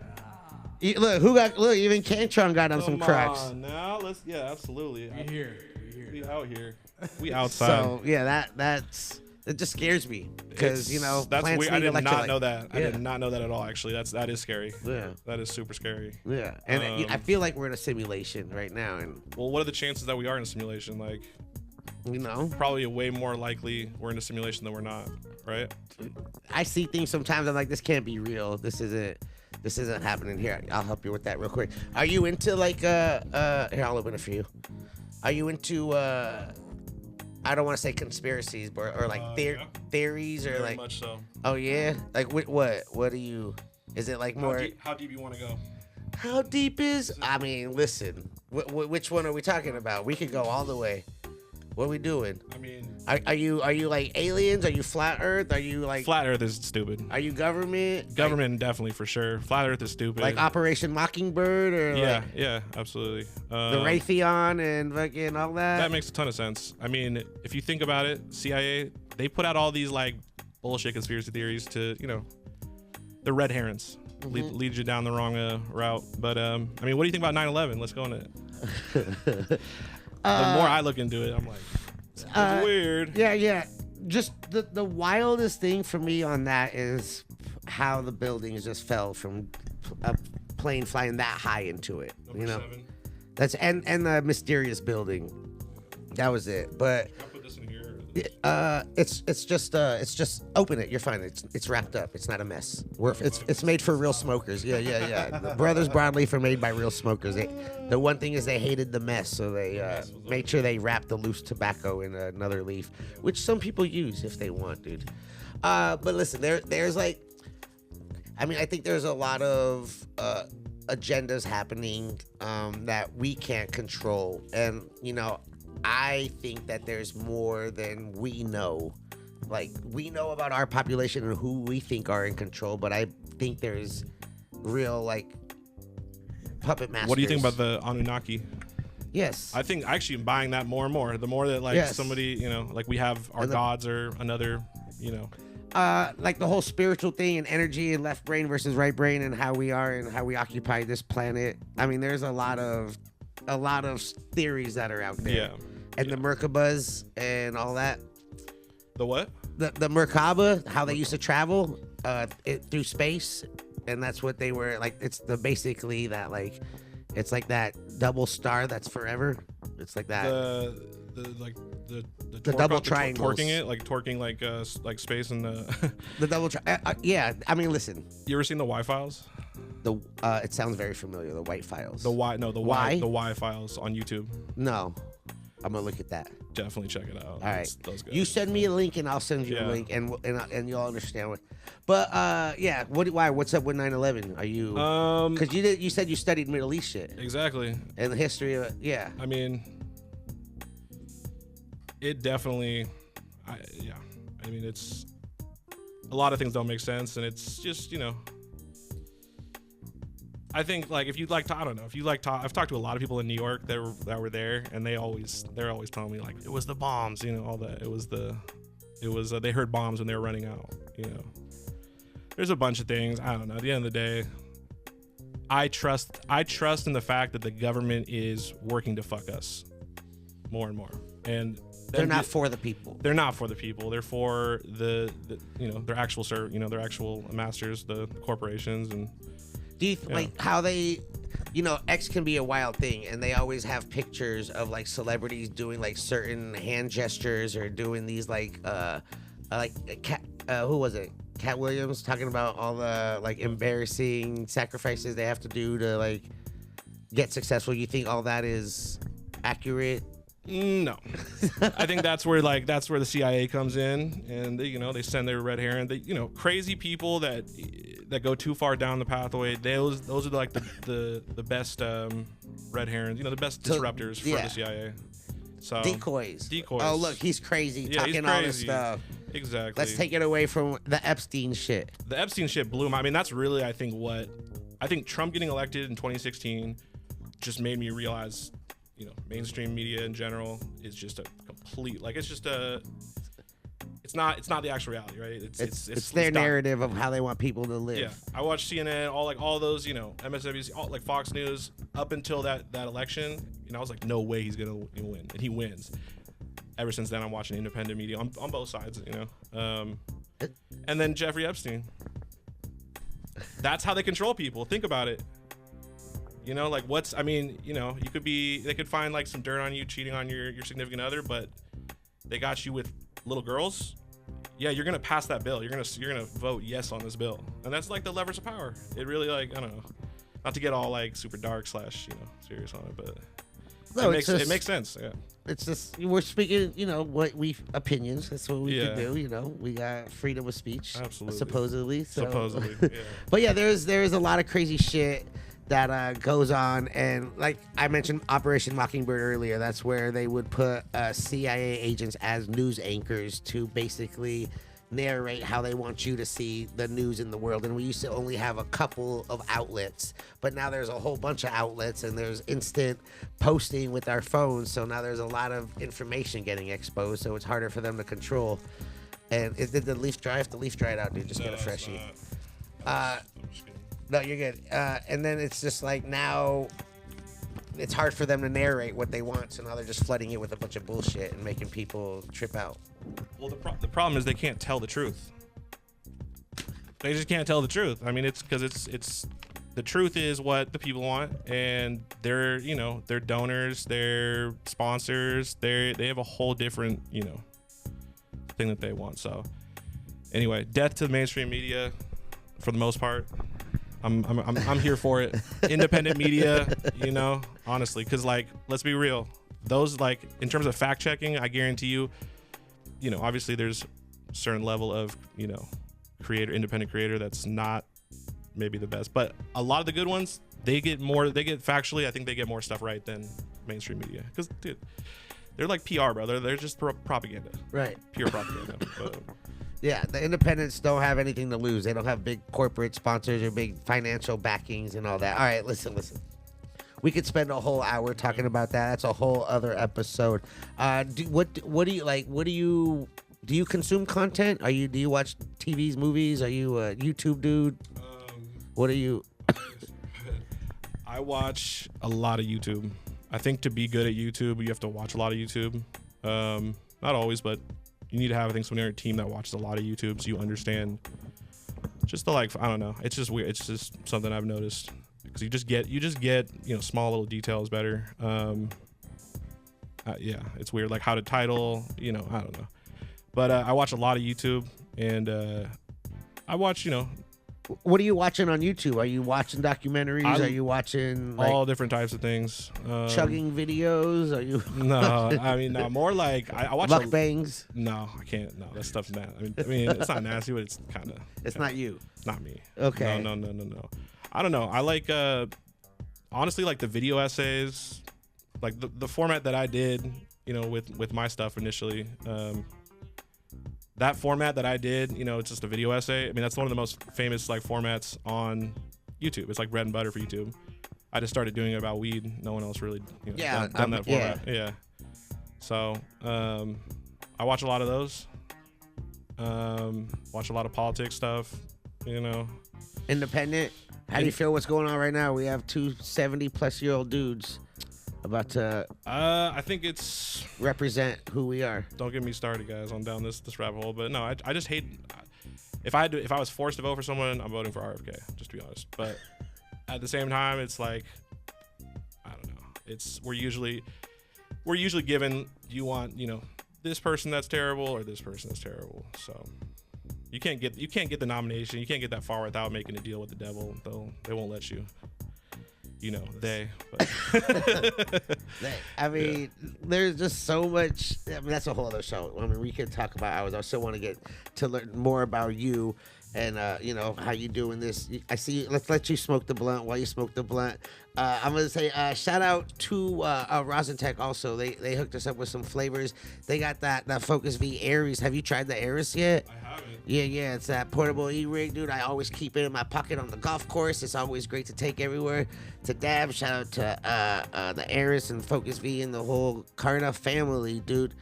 Look, even Kentron got on some Crocs. Come on, now absolutely. We here. We out here. We outside. So yeah, it just scares me because that's plants weird. I did not know that. Yeah. I did not know that at all. Actually, that is scary. Yeah, that is super scary. Yeah, and I feel like we're in a simulation right now. And well, what are the chances that we are in a simulation? Like, probably way more likely we're in a simulation than we're not. Right? I see things sometimes. I'm like, this can't be real. This isn't happening here. I'll help you with that real quick. Are you into like here? I'll open it for you. Are you into I don't want to say conspiracies, but or like theories or Very like much so. Oh yeah, like what do you? Is it like more? How deep you want to go? How deep is? I mean, listen. Which one are we talking about? We could go all the way. What are we doing? I mean, are you like aliens? Are you flat Earth? Are you like flat Earth is stupid? Are you government? Government definitely for sure. Flat Earth is stupid. Like Operation Mockingbird or yeah, absolutely. The Raytheon and fucking all that. That makes a ton of sense. I mean, if you think about it, CIA they put out all these like bullshit conspiracy theories to they're red herrings. Mm-hmm. Lead you down the wrong route. But I mean, what do you think about 9/11? Let's go on it. The more I look into it, I'm like, it's weird. Yeah. Just the wildest thing for me on that is how the buildings just fell from a plane flying that high into it. Number 7. That's and the mysterious building. That was it. But I'll put this in here. it's just open it. You're fine. It's wrapped up. It's not a mess. It's made for real smokers. Yeah. The Brothers Broadleaf are made by real smokers. The one thing is they hated the mess, so they made sure they wrapped the loose tobacco in another leaf, which some people use if they want, dude. But listen, there's like, I mean, I think there's a lot of agendas happening that we can't control, and I think that there's more than we know. Like, we know about our population and who we think are in control, but I think there's real, like, puppet masters. What do you think about the Anunnaki? Yes. I think I actually am buying that more and more. The more that, like, somebody, like we have our gods or another, like the whole spiritual thing and energy and left brain versus right brain and how we are and how we occupy this planet. I mean, there's a lot of theories that are out there. Yeah. And the Merkabas and all that. The what? The Merkaba, how they used to travel through space, and that's what they were like. It's basically that, like, it's like that double star that's forever. It's like that. The double triangles. Torquing like space and the the double yeah. I mean, listen. You ever seen the Y files? It sounds very familiar. The White Files. The Y files on YouTube. No. I'm gonna look at that. Definitely check it out. All right. Those guys. You send me a link and I'll send you a link, and you'll understand what. But yeah, why? What's up with 9/11? Are you? Because you said you studied Middle East shit. Exactly. And the history of it. Yeah. I mean, it definitely. I mean, it's a lot of things don't make sense, and it's just I think like if you like to, I don't know if you like to, I've talked to a lot of people in New York that were there, and they're always telling me like it was the bombs, all that. It was they heard bombs when they were running out. There's a bunch of things. I don't know. At the end of the day, I trust in the fact that the government is working to fuck us more and more, and they're not for the people. They're not for the people. They're for the their actual their actual masters, the corporations. And do you like how they, X can be a wild thing, and they always have pictures of like celebrities doing like certain hand gestures or doing these like who was it? Cat Williams talking about all the like embarrassing sacrifices they have to do to like get successful. You think all that is accurate? No, I think that's where the CIA comes in, and they send their red herring. Crazy people that go too far down the pathway. Those are like the best red herrings. The best disruptors for the CIA. So decoys. Decoys. Oh look, he's crazy talking all this stuff. Exactly. Let's take it away from the Epstein shit. The Epstein shit blew my. I mean, that's really I think Trump getting elected in 2016 just made me realize. Mainstream media in general is just a complete it's not the actual reality, right? It's their narrative of how they want people to live. Yeah, I watched CNN, all those, MSNBC, all like Fox News up until that election, I was like, no way he's gonna win, and he wins. Ever since then, I'm watching independent media on both sides, and then Jeffrey Epstein. That's how they control people. Think about it. You they could find like some dirt on you cheating on your significant other, but they got you with little girls. Yeah, you're gonna pass that bill. You're gonna vote yes on this bill, and that's like the levers of power. It really I don't know, not to get all like super dark / serious on it, but no, it makes sense. Yeah, it's just we're speaking. What we opinions. That's what we can do. We got freedom of speech. Absolutely. Supposedly. Supposedly. Yeah. But yeah, there's a lot of crazy shit that goes on, and like I mentioned Operation Mockingbird earlier, that's where they would put CIA agents as news anchors to basically narrate how they want you to see the news in the world. And we used to only have a couple of outlets, but now there's a whole bunch of outlets, and there's instant posting with our phones, so now there's a lot of information getting exposed, so it's harder for them to control. And did the leaf dry? If the leaf dried out, dude, just get a freshie. No, you're good. And then it's just like now it's hard for them to narrate what they want. So now they're just flooding it with a bunch of bullshit and making people trip out. Well, the problem is they can't tell the truth. They just can't tell the truth. I mean, it's because it's the truth is what the people want, and they're they're donors, they're sponsors, they have a whole different thing that they want. So anyway, death to the mainstream media for the most part. I'm here for it. Independent media, honestly, because let's be real. Those in terms of fact checking, I guarantee you, obviously there's a certain level of independent creator that's not maybe the best, but a lot of the good ones, they get factually. I think they get more stuff right than mainstream media, because dude, they're like PR, brother. They're just propaganda, right? Pure propaganda. Yeah, the independents don't have anything to lose. They don't have big corporate sponsors or big financial backings and all that. All right, listen. We could spend a whole hour talking about that. That's a whole other episode. What do you like? Do you consume content? Do you watch TVs, movies? Are you a YouTube dude? What are you? I watch a lot of YouTube. I think to be good at YouTube, you have to watch a lot of YouTube. Not always, but you need to have, I think, someone on your team that watches a lot of YouTube so you understand just I don't know. It's just weird. It's just something I've noticed, because you just get small little details better. Yeah, it's weird, like how to title, I don't know. But I watch a lot of YouTube, and I watch What are you watching on YouTube? Are you watching documentaries? Are you watching like, all different types of things? chugging videos? Are you? No, I mean, no, more like I watch mukbangs. No, I can't. No, that stuff's not. I mean, it's not nasty, but it's kind of. It's not you. Not me. Okay. No. I don't know. I like honestly like the video essays, like the format that I did, with my stuff initially. That format that I did, it's just a video essay. I mean, that's one of the most famous like formats on YouTube. It's like bread and butter for YouTube. I just started doing it about weed. No one else really, done that format. Yeah. So I watch a lot of those. Watch a lot of politics stuff. Independent. How do you feel what's going on right now? We have two 70-plus-year-old dudes about to I think it's represent who we are. Don't get me started, guys, on down this rabbit hole. But no, I just hate. If I was forced to vote for someone, I'm voting for RFK. Just to be honest. But at the same time, it's like I don't know. We're usually given. You want this person that's terrible or this person that's terrible. So you can't get the nomination. You can't get that far without making a deal with the devil. They won't let you. But. I mean, there's just so much. I mean, that's a whole other show. I mean, we could talk about hours. I still want to get to learn more about you and, how you doing this. I see. Let's let you smoke the blunt while you smoke the blunt. I'm going to say shout out to Rosentech also. They hooked us up with some flavors. They got that Focus V Aries. Have you tried the Aries yet? I haven't. Yeah, it's that portable e-rig, dude. I always keep it in my pocket on the golf course. It's always great to take everywhere. To Dab, shout out to the Aries and Focus V and the whole Carlin family, dude.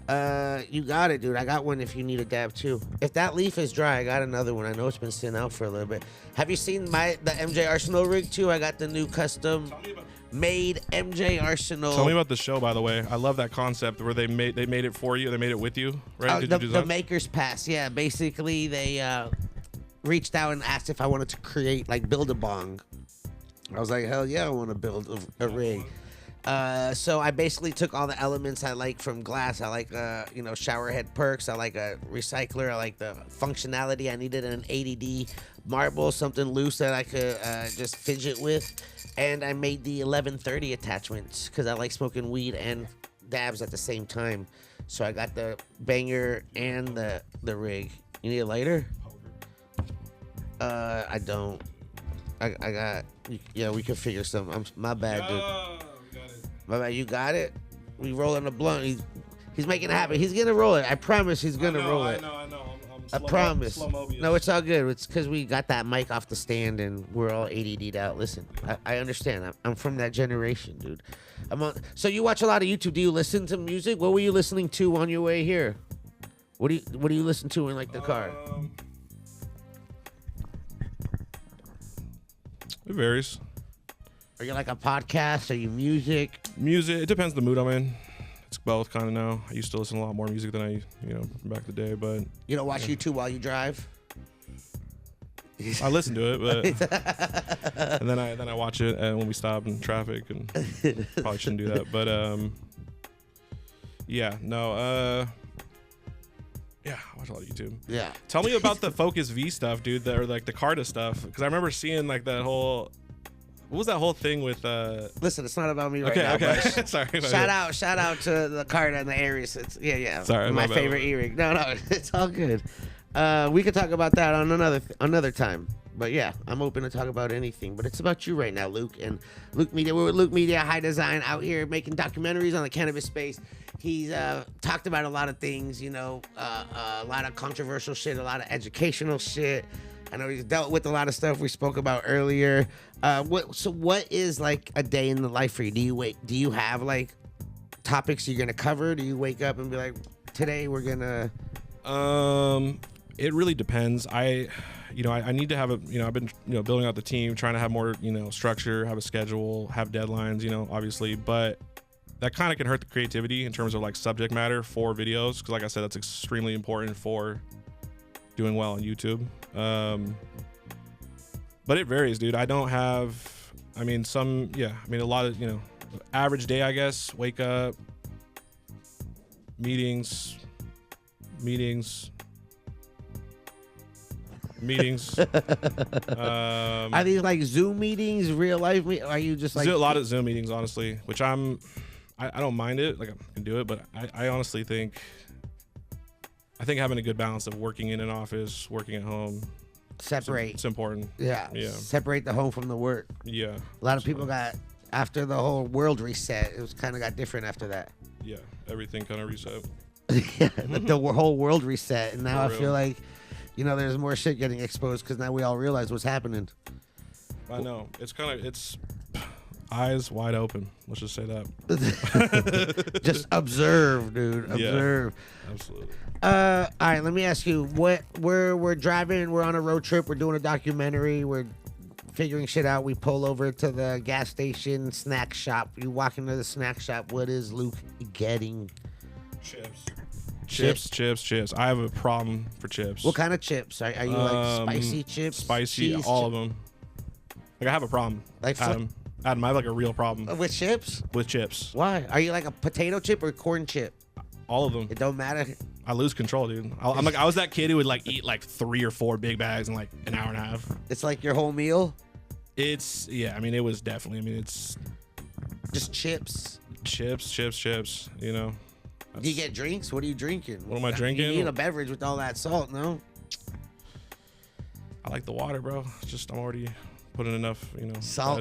You got it, dude. I got one if you need a dab too. If that leaf is dry, I got another one. I know it's been sitting out for a little bit. Have you seen the MJ Arsenal rig too? I got the new custom made MJ Arsenal. Tell me about the show, by the way. I love that concept where they made it for you. They made it with you, right? The Maker's Pass. Yeah, basically they reached out and asked if I wanted to build a bong. I was like, hell yeah, I want to build a rig. So I basically took all the elements I like from glass. I like, shower head perks. I like a recycler. I like the functionality. I needed an ADD marble, something loose that I could just fidget with. And I made the 1130 attachments because I like smoking weed and dabs at the same time. So I got the banger and the rig. You need a lighter? I don't. I got. Yeah, we could figure something. My bad, dude. My bad. You got it. We rolling a blunt. He's making it happen. He's gonna roll it. I promise. He's gonna roll it. I know. I promise. No, it's all good. It's because we got that mic off the stand and we're all ADD'd out. Listen, I understand. I'm from that generation, dude. So you watch a lot of YouTube. Do you listen to music? What were you listening to on your way here? What do you listen to in the car? It varies. Are you like a podcast? Are you music? Music. It depends the mood I'm in. It's both kind of now. I used to listen to a lot more music than I, back in the day, but... You don't watch YouTube while you drive? I listen to it, but... and then I watch it when we stop in traffic, and probably shouldn't do that, but, yeah, no, yeah, I watch a lot of YouTube. Yeah. Tell me about the Focus V stuff, dude, or the Carta stuff, because I remember seeing, that whole... What was that whole thing with? Listen, it's not about me right now. Okay. Sorry. Shout out to the Carta and the Aries. It's yeah. Sorry, my favorite earring. No, it's all good. We could talk about that on another time. But yeah, I'm open to talk about anything. But it's about you right now, Luke, and Luke Media. We're with Luke Media, High Design, out here making documentaries on the cannabis space. He's talked about a lot of things, a lot of controversial shit, a lot of educational shit. I know he's dealt with a lot of stuff we spoke about earlier. What is a day in the life for you? Do you have topics you're gonna cover? Do you wake up and be like, today we're gonna? It really depends. I need to have I've been building out the team, trying to have more structure, have a schedule, have deadlines, obviously, but that kind of can hurt the creativity in terms of subject matter for videos, because like I said, that's extremely important for doing well on YouTube. But it varies, dude. I don't have, a lot of, average day, I guess. Wake up, meetings. meetings. Are these like Zoom meetings, real life? Are you just like a lot of Zoom meetings, honestly, which I don't mind it. Like I can do it, but I honestly think having a good balance of working in an office, working at home, separate. It's important. Yeah. Separate the home from the work. Yeah. A lot of people got, after the whole world reset, it was kind of got different after that. Yeah. Everything kind of reset. Yeah. The whole world reset, and now I feel like, there's more shit getting exposed because now we all realize what's happening. I know. It's eyes wide open. Let's just say that. Just observe, dude. Observe. Yeah, absolutely. All right, let me ask you. We're driving. We're on a road trip. We're doing a documentary. We're figuring shit out. We pull over to the gas station, snack shop. You walk into the snack shop. What is Luke getting? Chips. I have a problem for chips. What kind of chips? Are you like spicy chips? Spicy, all of them. Like I have a problem. Like Adam, I have like a real problem with chips. With chips. Why? Are you like a potato chip or corn chip? All of them. It don't matter. I lose control, dude. I was that kid who would like eat like 3 or 4 big bags in like an hour and a half. It's like your whole meal. It's it was definitely. I mean, it's just chips. Chips. Do you get drinks? What are you drinking? What am I drinking? You need a beverage with all that salt, no? I like the water, bro. It's just I'm already putting enough, salt,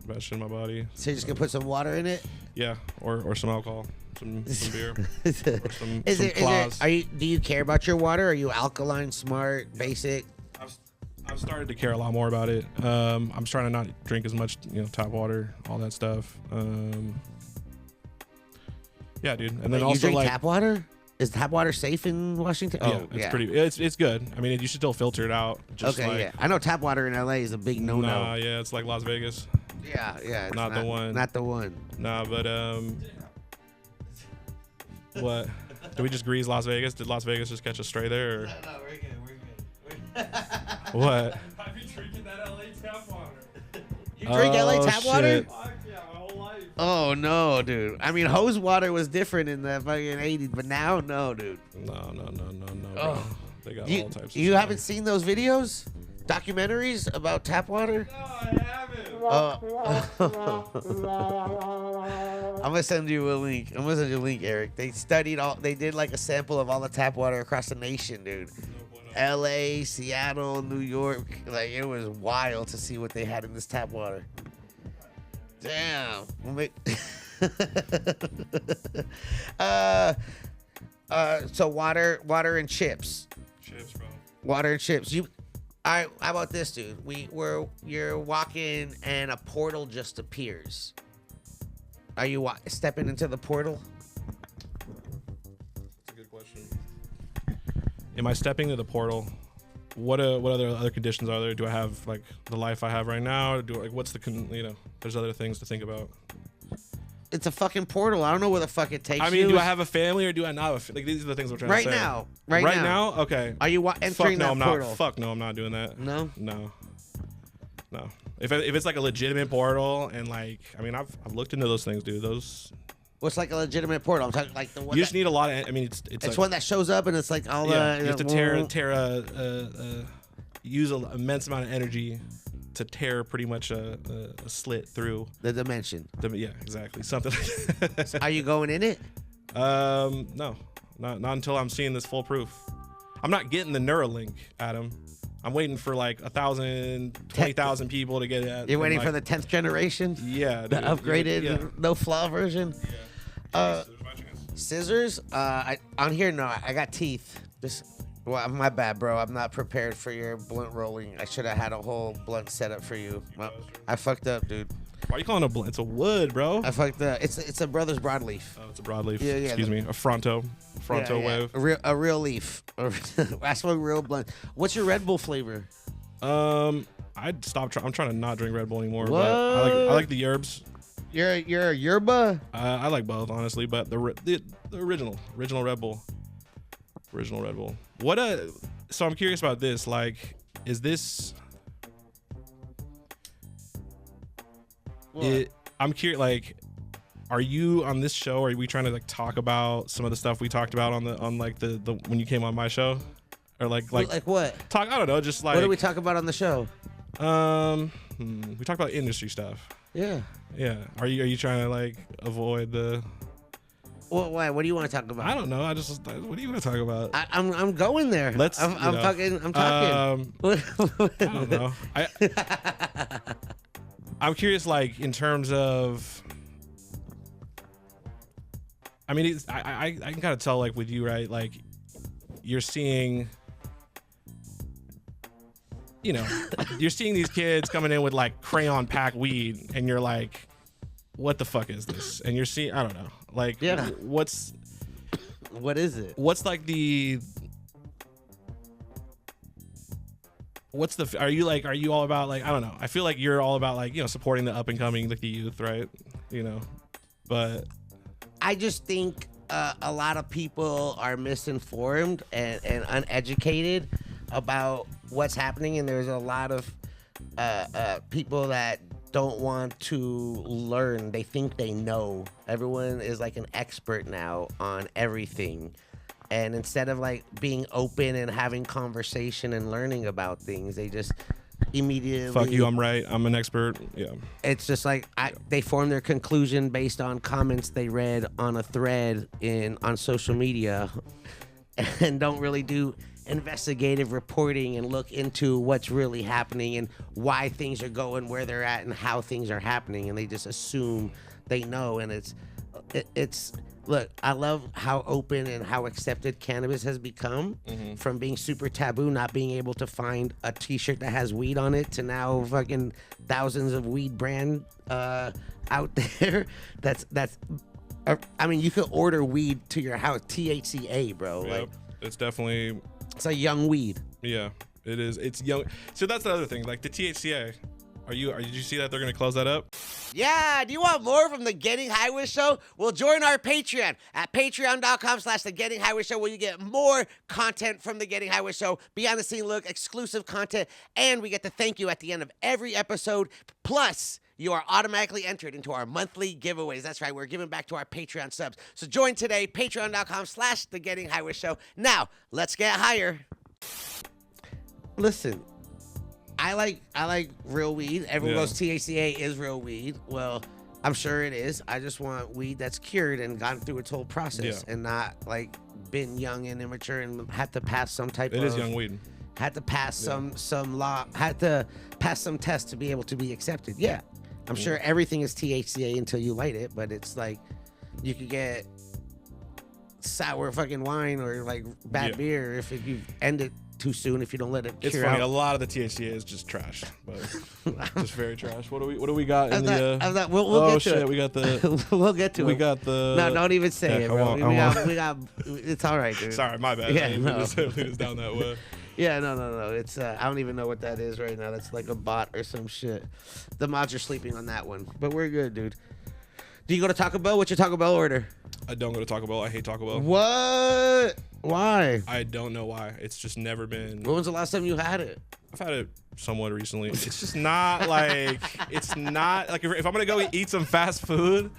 bad shit in my body. So you're just gonna put some water in it? Yeah, or some alcohol, some beer, or some claws. Do you care about your water? Are you alkaline, smart, basic? I've started to care a lot more about it. I'm trying to not drink as much, tap water, all that stuff. Yeah, dude. And then you also drink tap water? Is tap water safe in Washington? Yeah, it's good. I mean, you should still filter it out. Yeah. I know tap water in LA is a big no-no. Nah, yeah, it's like Las Vegas. Yeah. It's not the one. Not the one. Nah, but what? Did we just grease Las Vegas? Did Las Vegas just catch a stray there? Or? No, we're good. What? I've been drinking that LA tap water. You drink LA tap water? Fuck yeah, my whole life. Oh no, dude. I mean, hose water was different in the fucking 80s, but now, no, dude. No. Oh. Bro. They got all types of You haven't seen those videos? Documentaries about tap water? No, I haven't. I'm gonna send you a link. Eric. They did like a sample of all the tap water across the nation, dude. LA, Seattle, New York. Like, it was wild to see what they had in this tap water. Damn. So water and chips. Chips, bro. Water and chips. All right, how about this, dude? You're walking and a portal just appears. Are you stepping into the portal? That's a good question. Am I stepping into the portal? What other conditions are there? Do I have like the life I have right now? What's the there's other things to think about. It's a fucking portal. I don't know where the fuck it takes you. I mean, do I have a family or do I not? Like, these are the things I'm trying to say. Right now? Okay. Are you entering that portal? Fuck no, I'm not doing that. No? No. If it's like a legitimate portal and like, I mean, I've looked into those things, dude. What's like a legitimate portal? I'm talking like the one. You just need a lot of. I mean, it's like, one that shows up and it's like all you have to use an immense amount of energy to tear pretty much a slit through the dimension. Yeah, exactly. Something like that. Are you going in it? No, not until I'm seeing this full proof. I'm not getting the Neuralink, Adam. I'm waiting for like 1,000, 20,000 people to get it. You're waiting for the 10th generation? Yeah. The upgraded, no flaw version? Yeah. Scissors? On here, no. I got teeth. Well, my bad, bro. I'm not prepared for your blunt rolling. I should have had a whole blunt set up for you. Well, I fucked up, dude. Why are you calling it a blunt? It's a wood, bro. I fucked up. It's a Brother's broadleaf. Oh, it's a broadleaf. Yeah. Excuse me. A fronto wave. A real leaf. I smoke real blunt. What's your Red Bull flavor? I'd stop. I'm trying to not drink Red Bull anymore. What? But I like the herbs. You're a yerba? I like both, honestly, but the original Red Bull. Original Red Bull. So I'm curious about this. Like, is this? I'm curious. Like, are you on this show? Or are we trying to like talk about some of the stuff we talked about on the when you came on my show? or like what? talk. I don't know, just like What do we talk about on the show? We talk about industry stuff. Yeah. Yeah. Are you trying to like avoid the? Well, why? What do you want to talk about? I don't know. What do you want to talk about? I'm going there. I'm talking. I don't know. I'm curious, like in terms of. I mean, I can kind of tell, like with you, right? Like you're seeing. You know, you're seeing these kids coming in with like crayon pack weed, and you're like, "What the fuck is this?" And you're seeing, I don't know, like, what is it? What's like are you all about like, I don't know. I feel like you're all about like, you know, supporting the up and coming, like the youth, right? You know, but I just think a lot of people are misinformed and uneducated about what's happening, and there's a lot of people that don't want to learn. They think they know. Everyone is like an expert now on everything, and instead of like being open and having conversation and learning about things, they just immediately fuck you, I'm right, I'm an expert. Yeah, it's just like they form their conclusion based on comments they read on a thread on social media, and don't really do investigative reporting and look into what's really happening and why things are going where they're at and how things are happening, and they just assume they know. And it's look, I love how open and how accepted cannabis has become, from being super taboo, not being able to find a t-shirt that has weed on it, to now fucking thousands of weed brand out there. That's I mean, you could order weed to your house, THCA, bro. Yep. Like, it's definitely. It's a young weed. Yeah, it is. It's young. So that's the other thing. Like the THCA, did you see that they're gonna close that up? Yeah. Do you want more from the Getting High With Show? Well, join our Patreon at patreon.com/the Getting High With Show, where you get more content from the Getting High With Show, behind the scene look, exclusive content, and we get to thank you at the end of every episode. Plus, you are automatically entered into our monthly giveaways. That's right, we're giving back to our Patreon subs. So join today, patreon.com/the Getting High With Show. Now, let's get higher. Listen, I like real weed. Everyone goes, THCA is real weed. Well, I'm sure it is. I just want weed that's cured and gone through its whole process, and not like been young and immature and had to pass some type of. It is young weed. Had to pass some law. Had to pass some test to be able to be accepted. Yeah. I'm sure everything is THCA until you light it, but it's like you could get sour fucking wine or like bad beer if you end it too soon, if you don't let it cure. It's funny. out. A lot of the THCA is just trash, but just very trash. What do we got in the? We'll get to it. We got the. We'll get to it. We got the. No, don't even say it, bro. We got. It's all right, dude. Sorry, my bad. Yeah, I didn't no. lead us down that way. Yeah, no. It's I don't even know what that is right now. That's like a bot or some shit. The mods are sleeping on that one, but we're good, dude. Do you go to Taco Bell? What's your Taco Bell order? I don't go to Taco Bell. I hate Taco Bell. What? Why? I don't know why. It's just never been. When was the last time you had it? I've had it somewhat recently. It's just not like. It's not like if I'm gonna go eat some fast food.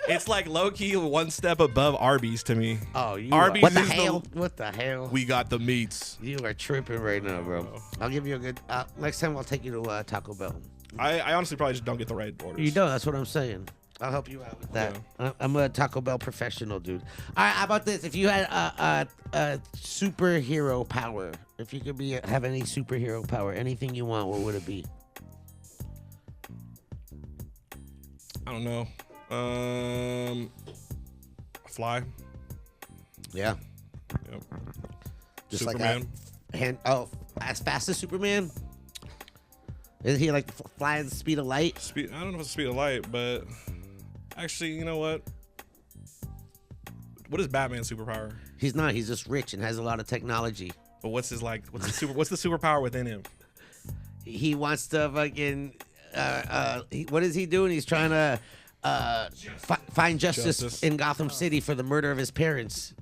It's like low-key one step above Arby's to me. Oh, you Arby's what the is hell? What the hell? We got the meats. You are tripping right now, bro. I'll give you a good... next time I'll take you to Taco Bell. I honestly probably just don't get the right orders. You don't. That's what I'm saying. I'll help you out with that. Yeah. I'm a Taco Bell professional, dude. All right, how about this? If you had a superhero power, if you could have any superhero power, anything you want, what would it be? I don't know. Fly. Yeah. Yep. Just Superman. Like as fast as Superman? Isn't he like flying the speed of light? I don't know if it's the speed of light, but actually, you know what? What is Batman's superpower? He's not. He's just rich and has a lot of technology. But what's the superpower within him? He wants to fucking. What is he doing? He's trying to find justice in Gotham City for the murder of his parents.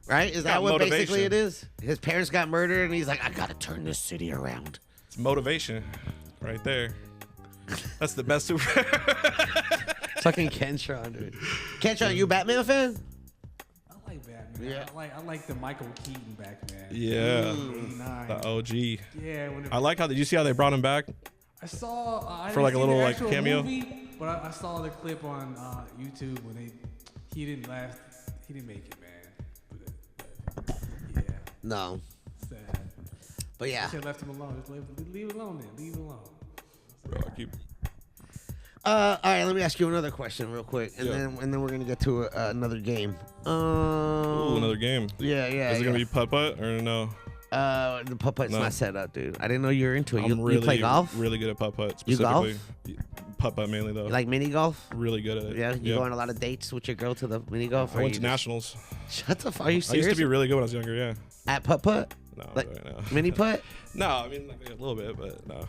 Right? Is that what basically it is? His parents got murdered, and he's like, I gotta turn this city around. It's motivation, right there. That's the best super. Fucking Kentron, dude. Kentron, you a Batman fan? I like Batman. man. Yeah. I like the Michael Keaton back, man. Yeah, 89. the OG. Yeah. I like how did you see how they brought him back? I saw I For didn't like a see little, the like, actual cameo? movie, but I saw the clip on YouTube when he didn't last. He didn't make it, man. But, yeah, No, sad. but yeah. Should have left him alone. Just leave it alone then. Leave it alone. Bro, I keep. All right, let me ask you another question real quick, and Yeah. then we're gonna get to another game. Ooh, another game. Yeah, yeah. Is it gonna be putt-putt or no? The putt-putt's No. not set up, dude. I didn't know you were into it. I'm You play golf? Really good at putt-putt. You golf? Specifically, putt-putt mainly though. You like mini golf? Really good at it. Yeah, you go on a lot of dates with your girl to the mini golf. I or went you to just- nationals. Shut the fuck. Are you I serious? used to be really good when I was younger. Yeah. At putt-putt? No, Like right now. mini putt? No, I mean like a little bit, but no.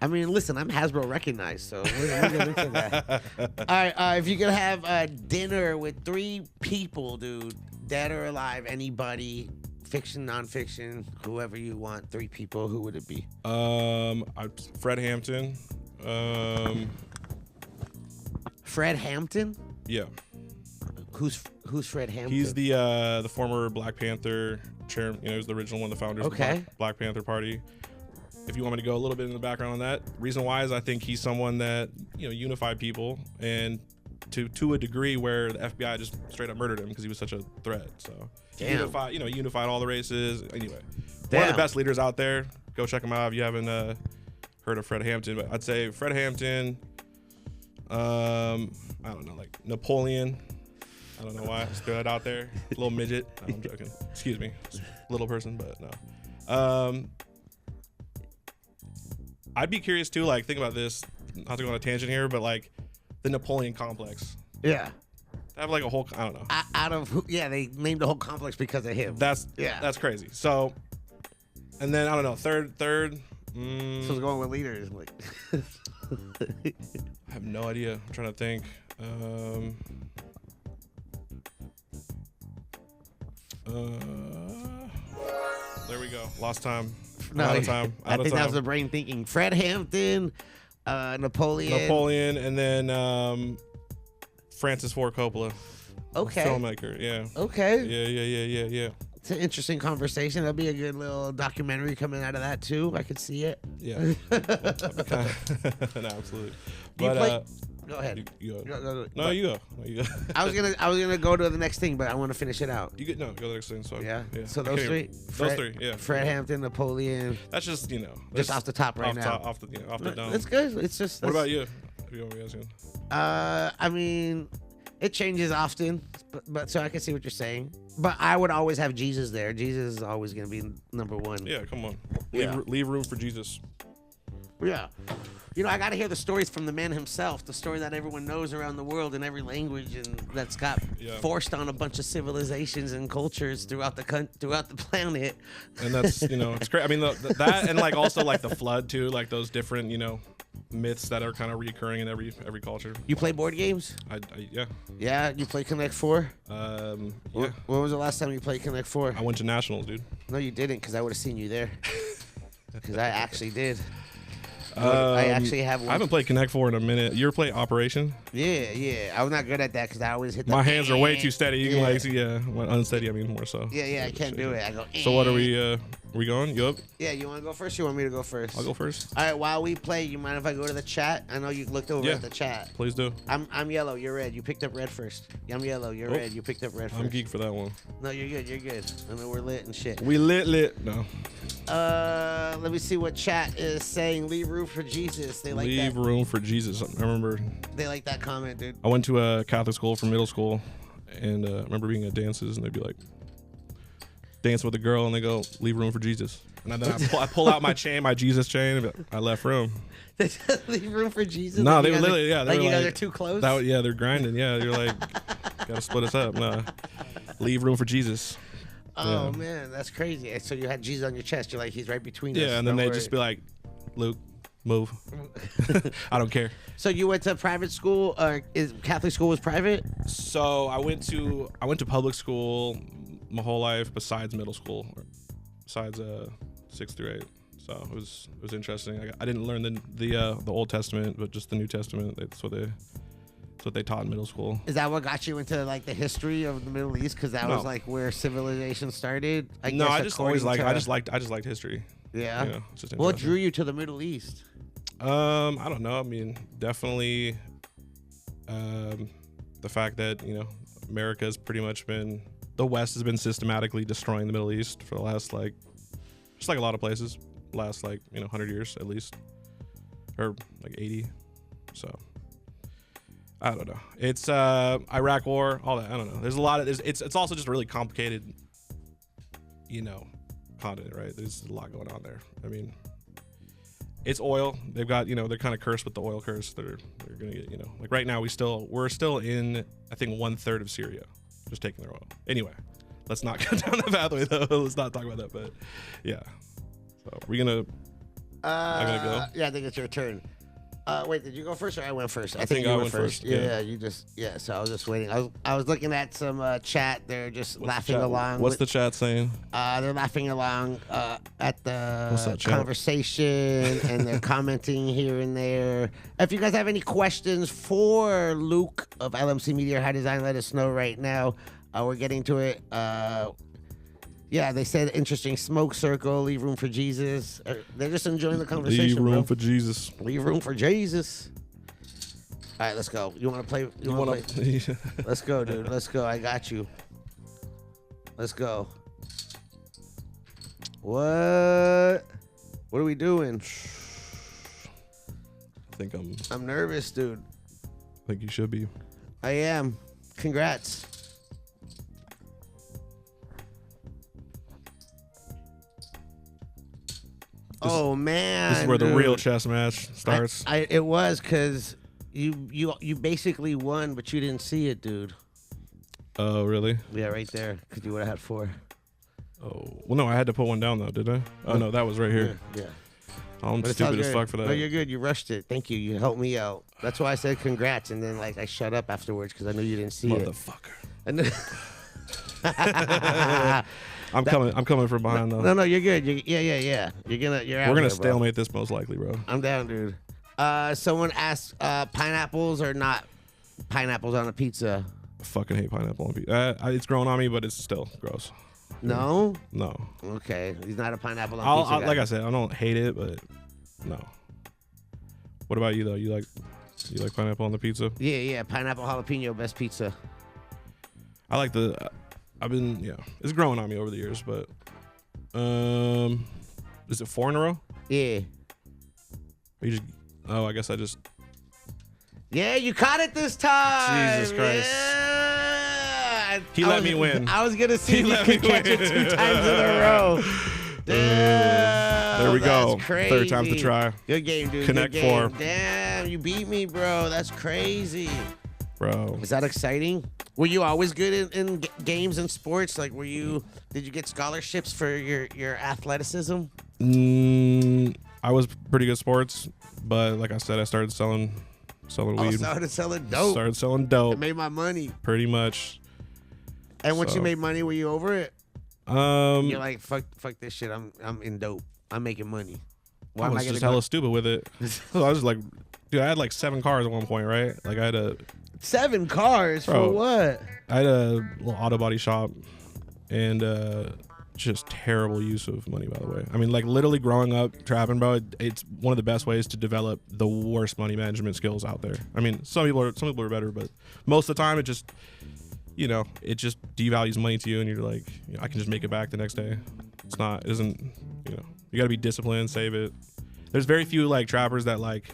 I mean, listen, I'm Hasbro recognized, so we're getting into that. All right, if you could have dinner with 3 people, dude, dead or alive, anybody, fiction, nonfiction, whoever you want, 3 people, who would it be? Fred Hampton. Fred Hampton? Yeah. Who's Fred Hampton? He's the former Black Panther chair. You know, he's the original one of the founders Okay. of the Black Panther Party. If you want me to go a little bit in the background on that, reason why is I think he's someone that, you know, unified people, and to a degree where the FBI just straight up murdered him because he was such a threat. So Damn. unified all the races. Anyway, one of Damn. the best leaders out there. Go check him out if you haven't heard of Fred Hampton. But I'd say Fred Hampton. I don't know, like Napoleon. I don't know why I just threw that out there. Little midget. No, I'm joking. Excuse me, little person, but no. I'd be curious too. Like, think about this. Not to go on a tangent here, but like the Napoleon complex. Yeah. Have like a whole. I don't know. They named the whole complex because of him. That's Yeah. That's crazy. So, and then I don't know. Third. So it's going with leaders. Like, I have no idea. I'm trying to think. There we go. Lost time. Out of time. I Out of think that was time. the brain thinking. Fred Hampton, Napoleon. And then Francis Ford Coppola. Okay. Filmmaker. Yeah. Okay. Yeah. It's an interesting conversation. There'll be a good little documentary coming out of that too. I could see it. Yeah. No, absolutely. Do you But play? Go ahead. you go. Go. No, you go. No, you go. I was gonna go to the next thing, but I want to finish it out. You get no. Go to the next thing. So Yeah. So I those can't three. even- Fred, Those three. Yeah. Fred Hampton, Napoleon. That's just Just that's off the top right off now. Top, off the dome. That's good. It's just. What about you? If you want me asking. I mean, it changes often, but so I can see what you're saying. But I would always have Jesus there. Jesus is always gonna be number one. Yeah, come on. Yeah. Leave room for Jesus. Yeah. You know, I got to hear the stories from the man himself, the story that everyone knows around the world in every language, and that's got Yeah. forced on a bunch of civilizations and cultures throughout the planet. And that's it's great. I mean that and like also like the flood too, like those different myths that are kind of recurring in every culture. You play board games? Yeah. Yeah. You play Connect 4? Yeah. When was the last time you played Connect 4? I went to nationals, dude. No, you didn't, because I would have seen you there. Because I actually did. I actually have one. I haven't played Connect 4 in a minute. You ever play Operation? Yeah. I was not good at that because I always hit the. My hands are way too steady. You can Yeah. like see, when unsteady. I mean more so. Yeah, I can't do it. I go. So what are we going? You up? Yeah, you want to go first? Or you want me to go first? I'll go first. All right. While we play, you mind if I go to the chat? I know you looked over Yeah. at the chat. Please do. I'm yellow. You're red. You picked up red first. I'm yellow. You're Oh. red. You picked up red first. I'm geek for that one. No, you're good. You're good. I know we're lit and shit. We lit. No. Let me see what chat is saying. Leave room for Jesus. They like Leave that. room for Jesus. I remember They like that comment, dude. I went to a Catholic school for middle school, and I remember being at dances, and they'd be like, dance with a girl, and they go, leave room for Jesus. And then I pull out my chain, my Jesus chain, and I left room. Leave room for Jesus. No, Like they you were guys are- literally, yeah. They Like were you guys like, are too close. they're grinding. Yeah, you're like, gotta split us up. Nah, leave room for Jesus. Oh Yeah. man, that's crazy. So you had Jesus on your chest. You're like, he's right between us. Yeah, and then Don't they'd worry. just be like, Luke, move. I don't care. So you went to private school? Is Catholic school was private? So I went to public school my whole life besides middle school, besides 6th through 8th. So it was interesting. I didn't learn the Old Testament, but just the New Testament. That's what they That's what they taught in middle school. Is that what got you into like the history of the Middle East? Because that No. was like where civilization started. No, I just always according like to- I just liked history. Yeah. You know, it's just What interesting. drew you to the Middle East? I don't know. I mean, definitely the fact that, you know, America's pretty much been, the West has been systematically destroying the Middle East for the last, like, just like a lot of places, last, like, you know, 100 years at least, or like 80. So I don't know. It's Iraq War, all that. I don't know. There's a lot of, it's also just a really complicated, you know, continent, right? There's a lot going on there. I mean, it's oil. They've got, you know, they're kind of cursed with the oil curse. They're gonna get, you know, like right now we're still in, I think, 1/3 of Syria, just taking their oil. Anyway, let's not go down that pathway though. Let's not talk about that. But yeah, so we're gonna. I'm gonna go. Yeah, I think it's your turn. Wait, did you go first or I went first? I think you I went went first, Yeah, yeah. you just So I was just waiting. I was looking at some chat. They're just laughing along. What's the chat saying? They're laughing along at What's the that chat? conversation, and they're commenting here and there. If you guys have any questions for Luc of LMC Media or High Design, let us know right now. We're getting to it. Yeah, they said interesting smoke circle. Leave room for Jesus. They're just enjoying the conversation. Leave room bro. for Jesus. Leave room for Jesus. All right, let's go. You want to play? You want to play? Let's go, dude. Let's go. I got you. Let's go. What? What are we doing? I think I'm nervous, dude. I think you should be. I am. Congrats. Oh man. This is where the dude. real chess match starts. It was because you basically won, but you didn't see it, dude. Oh, really? Yeah, right there, because you would have had 4. Oh, well, no, I had to put one down though, did I? Oh no, that was right here. Yeah. I'm But it's all stupid as good. fuck for that. No, you're good. You rushed it. Thank you. You helped me out. That's why I said congrats, and then like I shut up afterwards because I knew you didn't see it. Motherfucker. And then I'm coming from behind though. no, you're good. Yeah. You're out. We're gonna there, bro. stalemate this most likely, bro. I'm down, dude. Someone asked pineapples or not pineapples on a pizza. I fucking hate pineapple on pizza. It's grown on me, but it's still gross. No. No. Okay, he's not a pineapple on I'll, pizza guy. like I said, I don't hate it, but no. What about you though? You like pineapple on the pizza? Yeah. Pineapple jalapeno, best pizza. I like the. I've been it's growing on me over the years, but is it 4 in a row? Yeah. Or you just, I guess I just. Yeah, you caught it this time. Jesus Christ. Yeah. He let me win. I was gonna see He if you let could me catch it win. 2 times in a row. Damn, There we go. that's crazy. Third time's the try. Good game, dude. Connect Good game. 4. Damn, you beat me, bro. That's crazy. Bro. Is that exciting? Were you always good in games and sports? Like, did you get scholarships for your athleticism? I was pretty good at sports, but like I said, I started selling I weed. started selling dope. Started selling I dope, made my money. pretty much. And once you So- made money, were you over it? Um, You're like, fuck this shit. I'm in dope. I'm making money. I was just hella stupid with it. I was like, dude, I had like 7 cars at one point, right? Like I had 7 cars Bro. for what? a little auto body shop, and just terrible use of money, by the way. I mean, like literally growing up trapping, bro, it's one of the best ways to develop the worst money management skills out there. I mean, some people are better, but most of the time it just devalues money to you, and you're like, I can just make it back the next day. It isn't, you got to be disciplined, save it. There's very few like trappers that like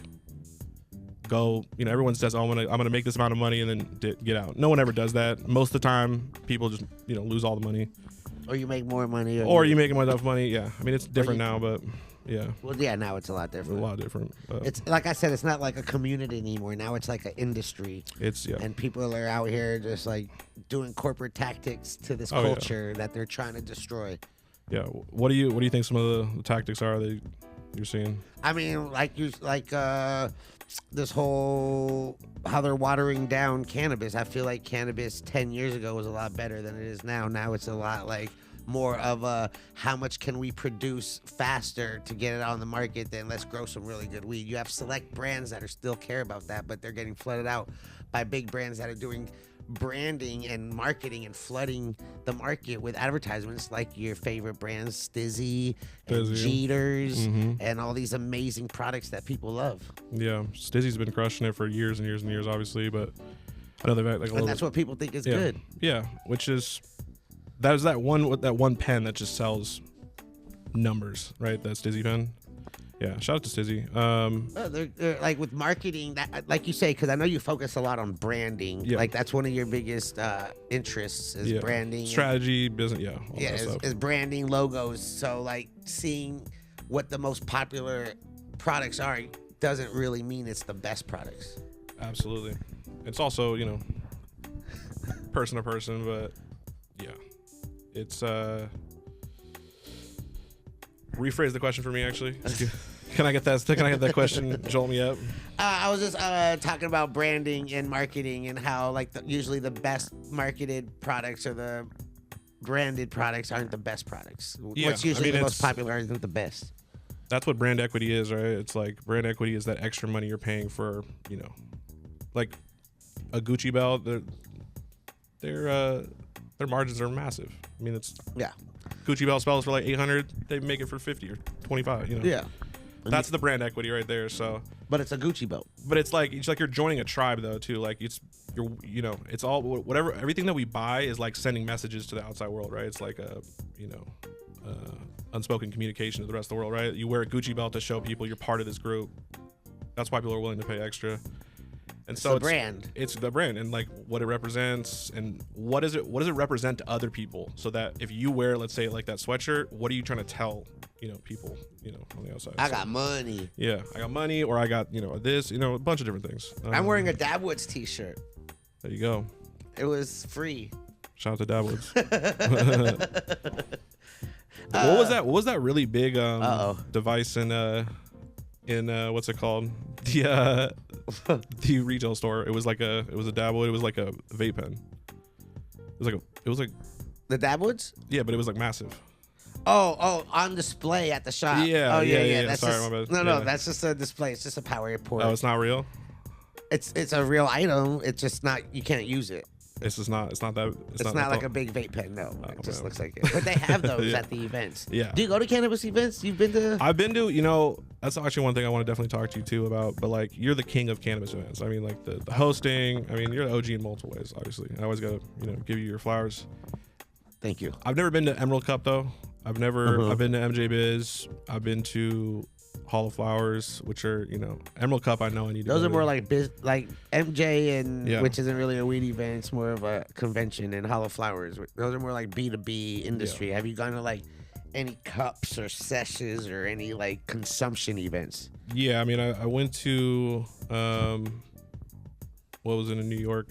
go, everyone says, oh, I'm gonna make this amount of money and then get out. No one ever does that. Most of the time, people just lose all the money, Or you make more money. or you make enough money. Yeah, I mean it's different now, but yeah, Well, yeah, now it's a lot it's a different. lot different. It's like I said, it's not like a community anymore. Now it's like an industry. It's And people are out here just like doing corporate tactics to this Oh, yeah. culture that they're trying to destroy. yeah. What do you think some of the tactics are that you're seeing? I mean, this whole how they're watering down cannabis. I feel like cannabis 10 years ago was a lot better than it is now. Now it's a lot like more of a how much can we produce faster to get it on the market than let's grow some really good weed. You have select brands that are still care about that, but they're getting flooded out by big brands that are doing branding and marketing and flooding the market with advertisements like your favorite brands, Stizzy and Jeters, and all these amazing products that people love. Yeah, Stizzy's been crushing it for years and years and years, obviously, but I know they've had like a and that's what people think is good. Yeah, which is that one pen that just sells numbers, right? That Stizzy pen. Yeah, shout out to Stizzy. They're like with marketing, that, like you say, because I know you focus a lot on branding. Yeah. Like that's one of your biggest interests is branding, strategy, business. Yeah, all that is stuff. branding, logos. So like seeing what the most popular products are doesn't really mean it's the best products. Absolutely. It's also, you know, person to person, but yeah, it's rephrase the question for me, actually. Can I get that question? Jolt me up. I was just talking about branding and marketing and how like usually the best marketed products or the branded products aren't the best products. Yeah, What's usually I mean, the most popular isn't the best. That's what brand equity is, right? It's like brand equity is that extra money you're paying for, you know, like a Gucci belt. Their margins are massive. I mean, it's Gucci belt sells for like 800. They make it for 50 or 25. You know. Yeah. That's the brand equity right there. So. But it's a Gucci belt. But it's like you're joining a tribe though too. Like it's all whatever, everything that we buy is like sending messages to the outside world, right? It's like a unspoken communication to the rest of the world, right? You wear a Gucci belt to show people you're part of this group. That's why people are willing to pay extra. And so it's the brand. It's the brand and like what it represents and what does it represent to other people, so that if you wear, let's say, like that sweatshirt, what are you trying to tell, people, on the outside? I got money. Yeah, I got money, or I got, this, a bunch of different things. I'm wearing a Dabwoods t-shirt. There you go. It was free. Shout out to Dabwoods. What was that really big device in what's it called? The retail store. It was a Dabwood. It was like a vape pen. It was like the Dabwoods? Yeah, but it was like massive. Oh, on display at the shop. Yeah. Oh yeah. That's Sorry, just, my bad. No, that's just a display. It's just a power port. Oh, it's not real? It's a real item. It's just not. You can't use it. It's not that. It's not like a big vape pen. No, it just man. looks like it. But they have those at the events. Yeah. Do you go to cannabis events? You've been to? I've been to. That's actually one thing I want to definitely talk to you too about. But like, you're the king of cannabis events. I mean, like the hosting. I mean, you're the OG in multiple ways. Obviously, I always gotta give you your flowers. Thank you. I've never been to Emerald Cup though. I've been to MJ Biz. I've been to Hall of Flowers, which are, Emerald Cup. I know I need to. Those go are more to. like MJ and Yeah. which isn't really a weed event. It's more of a convention. And Hall of Flowers. Those are more like B2B industry. Yeah. Have you gone to like any cups or sessions or any like consumption events? Yeah, I mean, I went to what was it in New York?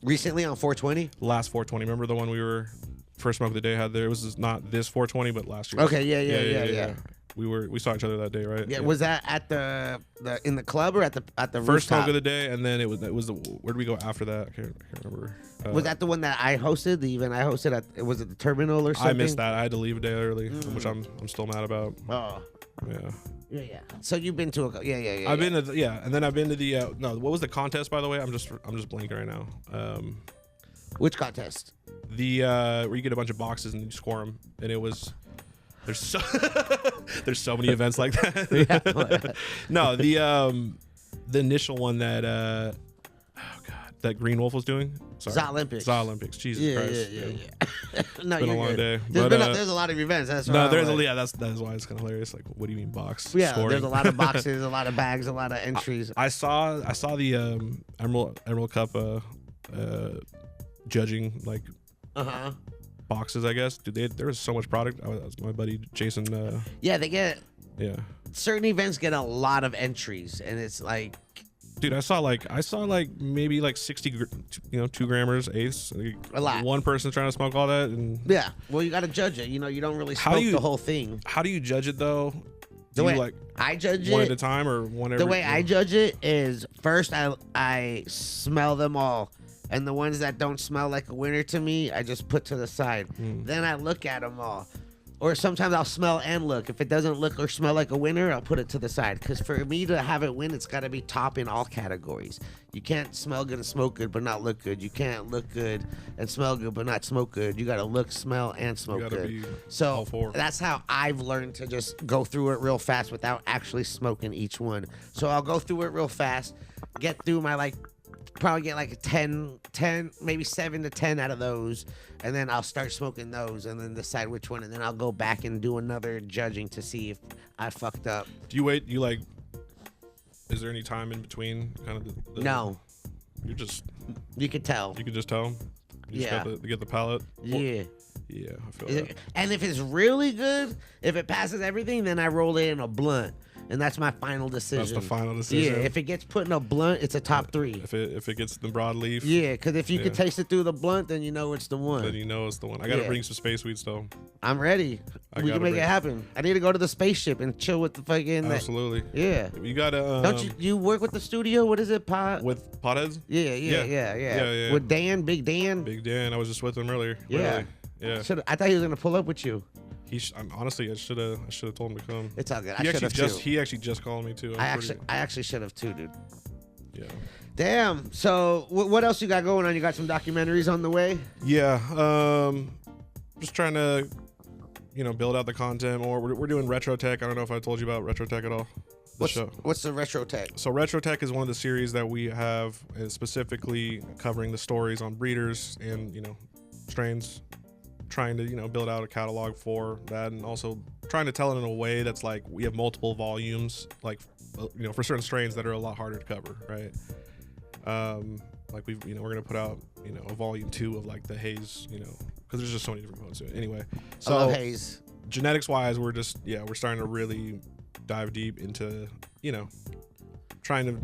Recently on 420? Last 420. Remember the one we were first smoke of the day had there? It was not this 420, but last year. Okay, yeah. We saw each other that day, right? Yeah, was that at the in the club or at the first rooftop? smoke of the day, and then it was the where did we go after that? I can't remember. Was that the one that I hosted? The event I hosted at, was it the terminal or something? I missed that. I had to leave a day early, which I'm still mad about. Oh. Yeah. Yeah. So you've been to yeah. I've been to and then I've been to the no. What was the contest, by the way? I'm just blanking right now. Which contest? The where you get a bunch of boxes and you score them, and it was there's so many events like that. No, the initial one that that Green Wolf was doing. Sorry. Olympics. Jesus Christ. Yeah. No, It's been you're a long good. day. There's a lot of events. That's No, why there's like, that's why it's kind of hilarious. Like, what do you mean box? yeah. Scoring? There's a lot of boxes, a lot of bags, a lot of entries. I saw the Emerald Cup judging like boxes, I guess. Dude, there was so much product. My buddy Jason. Yeah, they get Yeah. certain events get a lot of entries, and it's like. Dude, I saw maybe like 60, 2-grammers, eighths. Like, A lot. One person trying to smoke all that, and Yeah, well, you got to judge it. You don't really smoke the whole thing. How do you judge it though? The Do way you like I judge one it, at a time or one every? the way I judge it is first I smell them all and the ones that don't smell like a winner to me, I just put to the side. Then I look at them all. Or sometimes I'll smell and look. If it doesn't look or smell like a winner, I'll put it to the side. Because for me to have it win, it's got to be top in all categories. You can't smell good and smoke good but not look good. You can't look good and smell good but not smoke good. You got to look, smell, and smoke good. So all four. that's how I've learned to just go through it real fast without actually smoking each one. So I'll go through it real fast, get through my probably get like 10, maybe 7 to 10 out of those, and then I'll start smoking those and then decide which one, and then I'll go back and do another judging to see if I fucked up. Do you wait? Is there any time in between? Kind of No. You could tell. You could just tell. You just got to get the palate. Yeah. Yeah, I feel that. And if it's really good, if it passes everything, then I roll it in a blunt. And that's my final decision. That's the final decision. Yeah, if it gets put in a blunt, it's a top 3. If it gets the broadleaf. Yeah, because if you can taste it through the blunt, then you know it's the one. Then you know it's the one. I got to bring some space weed still. I'm ready. We can make it happen. I need to go to the spaceship and chill with the fucking... Absolutely. Yeah. You got to... Don't you work with the studio? What is it, With Potheads? Yeah. With Dan, Big Dan? Big Dan. I was just with him earlier. Yeah. Yeah. I thought he was going to pull up with you. Honestly, I should have told him to come. It's all good. He actually just called me too. I actually should have too, dude. Yeah. Damn. So what else you got going on? You got some documentaries on the way? Yeah. Just trying to, build out the content more. We're doing Retro Tech. I don't know if I told you about Retro Tech at all. What's the Retro Tech? So Retro Tech is one of the series that we have, specifically covering the stories on breeders and strains. Trying to build out a catalog for that, and also trying to tell it in a way that's like we have multiple volumes, like for certain strains that are a lot harder to cover, right? Like we're gonna put out a volume 2 of like the haze, because there's just so many different components to it. Anyway, so I love haze. Genetics wise, we're starting to really dive deep into trying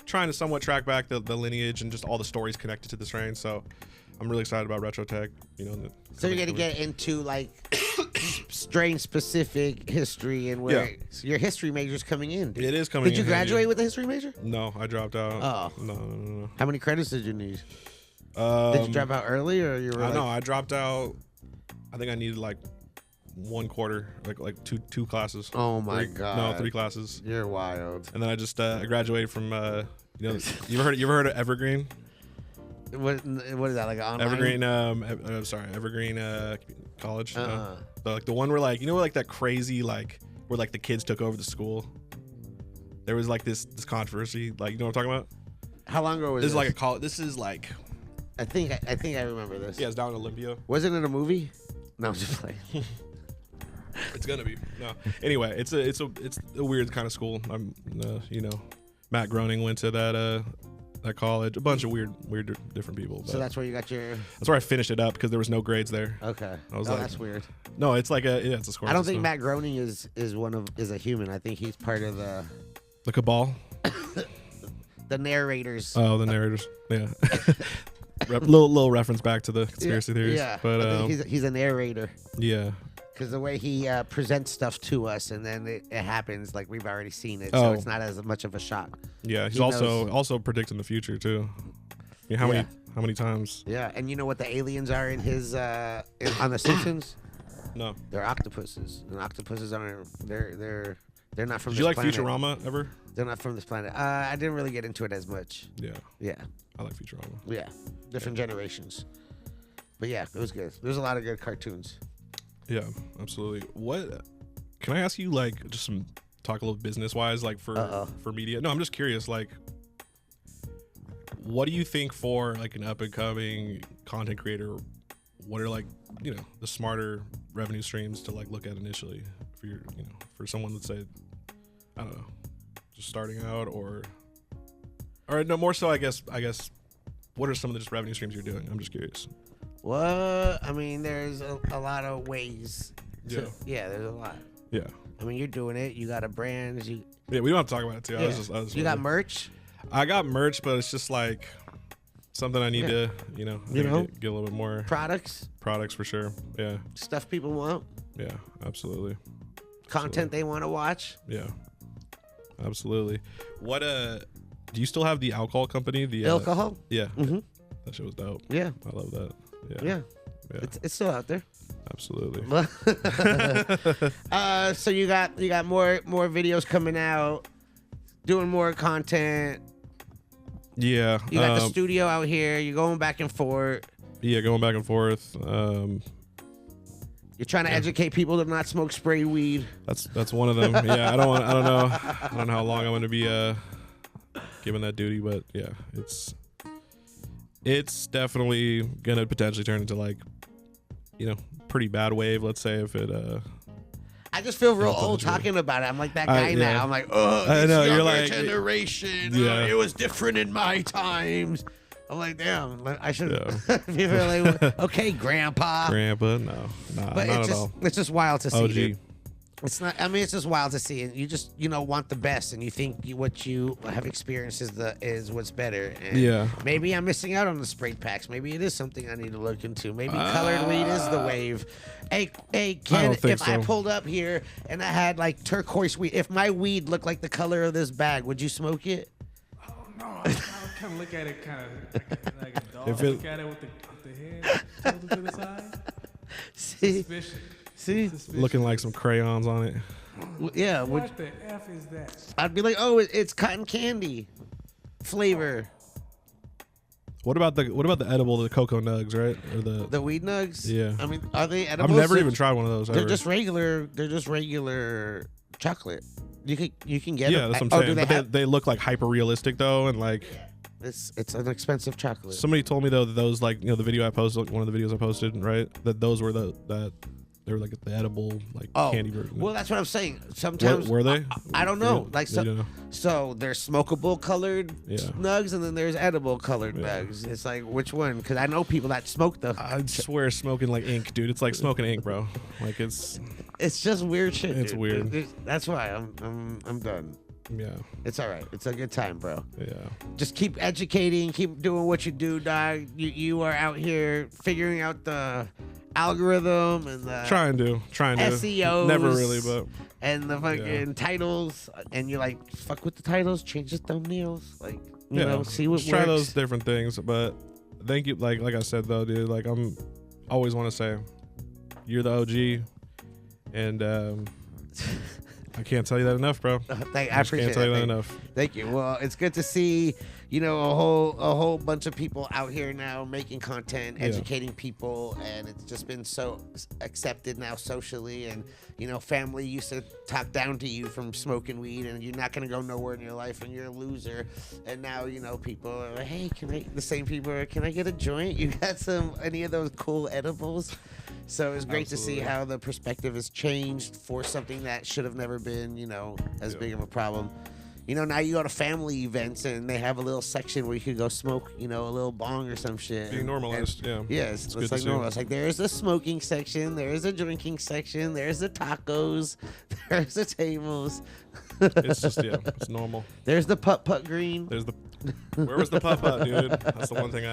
to somewhat track back the lineage and just all the stories connected to the strain. So I'm really excited about Retro Tech. So you're gonna get into like strain specific history and where your history major's coming in. Dude. It is coming. Did you graduate with a history major? No, I dropped out. Oh. No. How many credits did you need? Did you drop out early or you were? I dropped out. I think I needed like 1 quarter, like two classes. Oh my god. No, 3 classes. You're wild. And then I just I graduated from you ever heard of Evergreen? What is that, like online? Evergreen Evergreen College. The one where like that crazy where like the kids took over the school. There was like this controversy, what I'm talking about? How long ago was this? This Is like a college. This is like I think I remember this. Yeah, it's down in Olympia. Wasn't it a movie? No, I'm just playing. It's gonna be. No. Anyway, it's a weird kind of school. I'm Matt Groening went to that college. A bunch of weird different people. So that's where you got your... That's where I finished it up because there was no grades there. Okay. I was that's weird. No, it's like it's a score. I don't think Matt Groening is a human. I think he's part of the cabal. The narrators. Oh, the narrators. Yeah. little reference back to the conspiracy theories. Yeah. But he's a narrator. Yeah. Because the way he presents stuff to us, and then it happens like we've already seen it, so it's not as much of a shock. Yeah, he's also predicting the future too. How many times? Yeah, and you know what the aliens are in his on the Simpsons? No, they're octopuses, and octopuses aren't. They're not from. Did you like planet. Futurama ever? They're not from this planet. I didn't really get into it as much. Yeah. I like Futurama. Yeah, different generations. But yeah, it was good. There's a lot of good cartoons. Yeah, absolutely. What can I ask you? Just talk a little business wise, for media. No, I'm just curious. What do you think for an up and coming content creator? What are the smarter revenue streams to look at initially for your for someone that say, I don't know, just starting out or no more so I guess what are some of the just revenue streams you're doing? I'm just curious. Well, I mean, there's a lot of ways. Yeah, there's a lot. Yeah. I mean, you're doing it. You got a brand. Yeah, we don't have to talk about it too. Yeah. You got merch? I got merch, but it's just something I need to, get a little bit more. Products for sure. Yeah. Stuff people want. Yeah, absolutely. Content they want to watch. Yeah, absolutely. What do you still have the alcohol company? The alcohol? Yeah. Mm-hmm. That shit was dope. Yeah. I love that. Yeah. Yeah. Yeah. It's still out there. Absolutely. So you got more videos coming out, doing more content. Yeah. You got the studio out here. You're going back and forth. Yeah, going back and forth. You're trying to educate people to not smoke spray weed. That's one of them. Yeah, I don't know how long I'm gonna be given that duty, but yeah, it's definitely gonna potentially turn into like, pretty bad wave. Let's say if it. I just feel real old True. talking about it. I'm like that guy now. I'm like, oh, I know, you're younger like- generation. Yeah. It was different in my times. I'm like, damn, like, I should. Yeah. People are like, okay, grandpa. Grandpa, no, nah, But not it's at just all. it's just wild to see. OG. Dude. It's not. I mean, it's just wild to see, and you just want the best, and you think what you have experienced is what's better. And Yeah. Maybe I'm missing out on the spray packs. Maybe it is something I need to look into. Maybe colored weed is the wave. Hey, Ken, don't think if I so. pulled up here and I had like turquoise weed, if my weed looked like the color of this bag, would you smoke it? Oh no, I kind of look at it kind of like a dog. If it- Look at it with the head tilted to the side. See, Suspicious. see, Suspicious. Looking like some crayons on it. yeah. What the F is that? I'd be like, oh, it's cotton candy flavor. What about the edible, the cocoa nugs, right? Or The weed nugs. Yeah. I mean, are they I've edible? never even tried one of those. They're ever. just regular. They're just regular chocolate. You can get Yeah, them. that's what Oh, I'm do saying. they But have? they look like hyper realistic though, and like It's an expensive chocolate. somebody told me though that those, like, the video I posted, one of the videos I posted, right? That those were that they were like the edible, like, candy version. Well, that's what I'm saying. Sometimes were they? I don't know. Like You know? so there's smokable colored Yeah. nugs, and then there's edible colored nugs. It's like which one? Because I know people that smoke the. I swear, smoking like ink, dude. It's like smoking ink, bro. Like it's It's just weird shit. It's dude. weird. That's why I'm done. yeah, It's all right. It's a good time, bro. yeah. Just keep educating, keep doing what you do, dog. You are out here figuring out the algorithm and the Trying to SEOs. Never really, but and the fucking titles, and you like fuck with the titles, change the thumbnails, like you know, see what just works. try those different things. But thank you, like I said though, dude. Like I'm always want to say, you're the OG, and I can't tell you that enough, bro. I just appreciate can't tell you that Thank- enough. Thank you. Well, it's good to see, a whole bunch of people out here now making content, Yeah. educating people, and it's just been so accepted now socially. And family used to talk down to you from smoking weed, and you're not gonna go nowhere in your life, and you're a loser. And now people are like, hey, the same people are, can I get a joint? You got any of those cool edibles? So it's great to see Absolutely. how the perspective has changed for something that should have never been, as big of a problem. Now you go to family events and they have a little section where you could go smoke, a little bong or some shit. Being normalized, yeah. Yeah, it's good to like see. normal. It's like there's a smoking section, there's a drinking section, there's the tacos, there's the tables, It's just it's normal. there's the putt green. There's where was the putt, dude? That's the one thing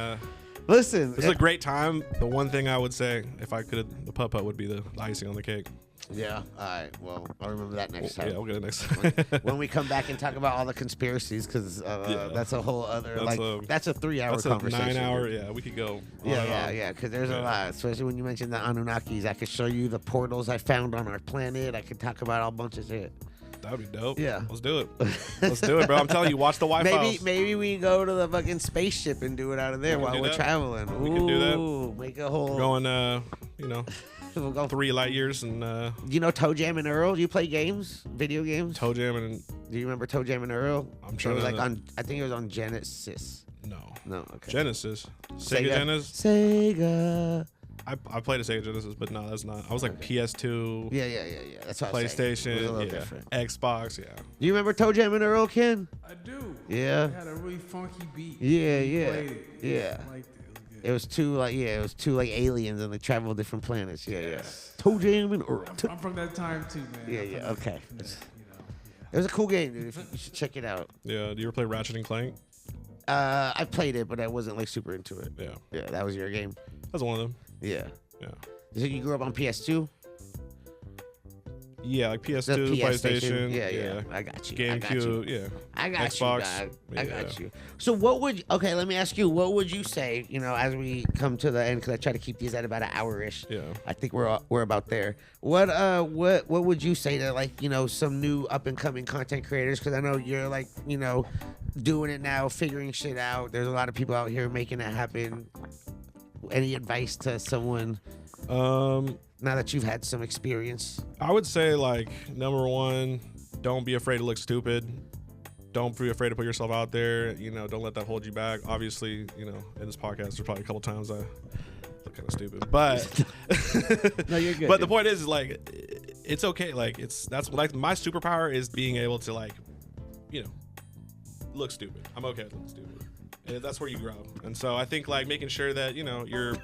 Listen, This is a great time. The one thing I would say, if I could, the putt would be the icing on the cake. yeah. All right. Well, I'll remember that next time. Yeah, we'll get it next time. When we come back and talk about all the conspiracies, because that's a whole other that's a 3-hour That's a conversation. 9-hour. Yeah, we could go. on and on. Yeah. Because there's a lot, especially when you mentioned the Anunnakis. I could show you the portals I found on our planet. I could talk about all bunch of shit. That'd be dope. Yeah. Let's do it. Let's do it, bro. I'm telling you, watch the Wi-Fi. Maybe we go to the fucking spaceship and do it out of there We can while do we're that. traveling. We can do that. Ooh, make a whole. We're going, We'll go. 3 light years and Toe Jam and Earl? Do you play games, video games? toe jam and Do you remember Toe Jam and Earl? I'm It trying was to- like on. I think it was on Genesis. no. Okay. Genesis. Sega Genesis. Sega. I played a Sega Genesis, but no, that's not. I was like PS2, Yeah. That's what I was saying. It was a PlayStation, little yeah, different. Xbox, yeah. Do you remember Toe Jam and Earl, Ken? I do. Yeah. It had a really funky beat. Yeah, You yeah, played it. yeah. I liked it. It was good. It was two aliens and they travel different planets. Yeah. Toe Jam and Earl. I'm from that time too, man. Yeah, I'm from that- okay. from that, It was a cool game, dude. You should check it out. Yeah. Do you ever play Ratchet and Clank? I played it, but I wasn't like super into it. Yeah. Yeah, that was your game. That's one of them. Yeah. Yeah. So you grew up on PS2? Yeah, like The PS2, PS PlayStation. Yeah. I got you. I got you. GameCube. Yeah. I got Xbox. you, dog. I Yeah. got you. So what would okay? Let me ask you. What would you say? You know, as we come to the end, because I try to keep these at about an hour-ish. Yeah. I think we're about there. What would you say to, like, you know, some new up and coming content creators? Because I know you're, like, you know, doing it now, figuring shit out. There's a lot of people out here making it happen. Any advice to someone now that you've had some experience? I would say, like, number one, don't be afraid to look stupid. Don't be afraid to put yourself out there. You know, don't let that hold you back. Obviously, you know, in this podcast, there's probably a couple times I look kind of stupid, but No, you're good. But the point is, like, it's okay. Like, that's like my superpower is being able to, like, you know, look stupid. I'm okay with looking stupid, and that's where you grow. And so I think, like, making sure that, you know, you're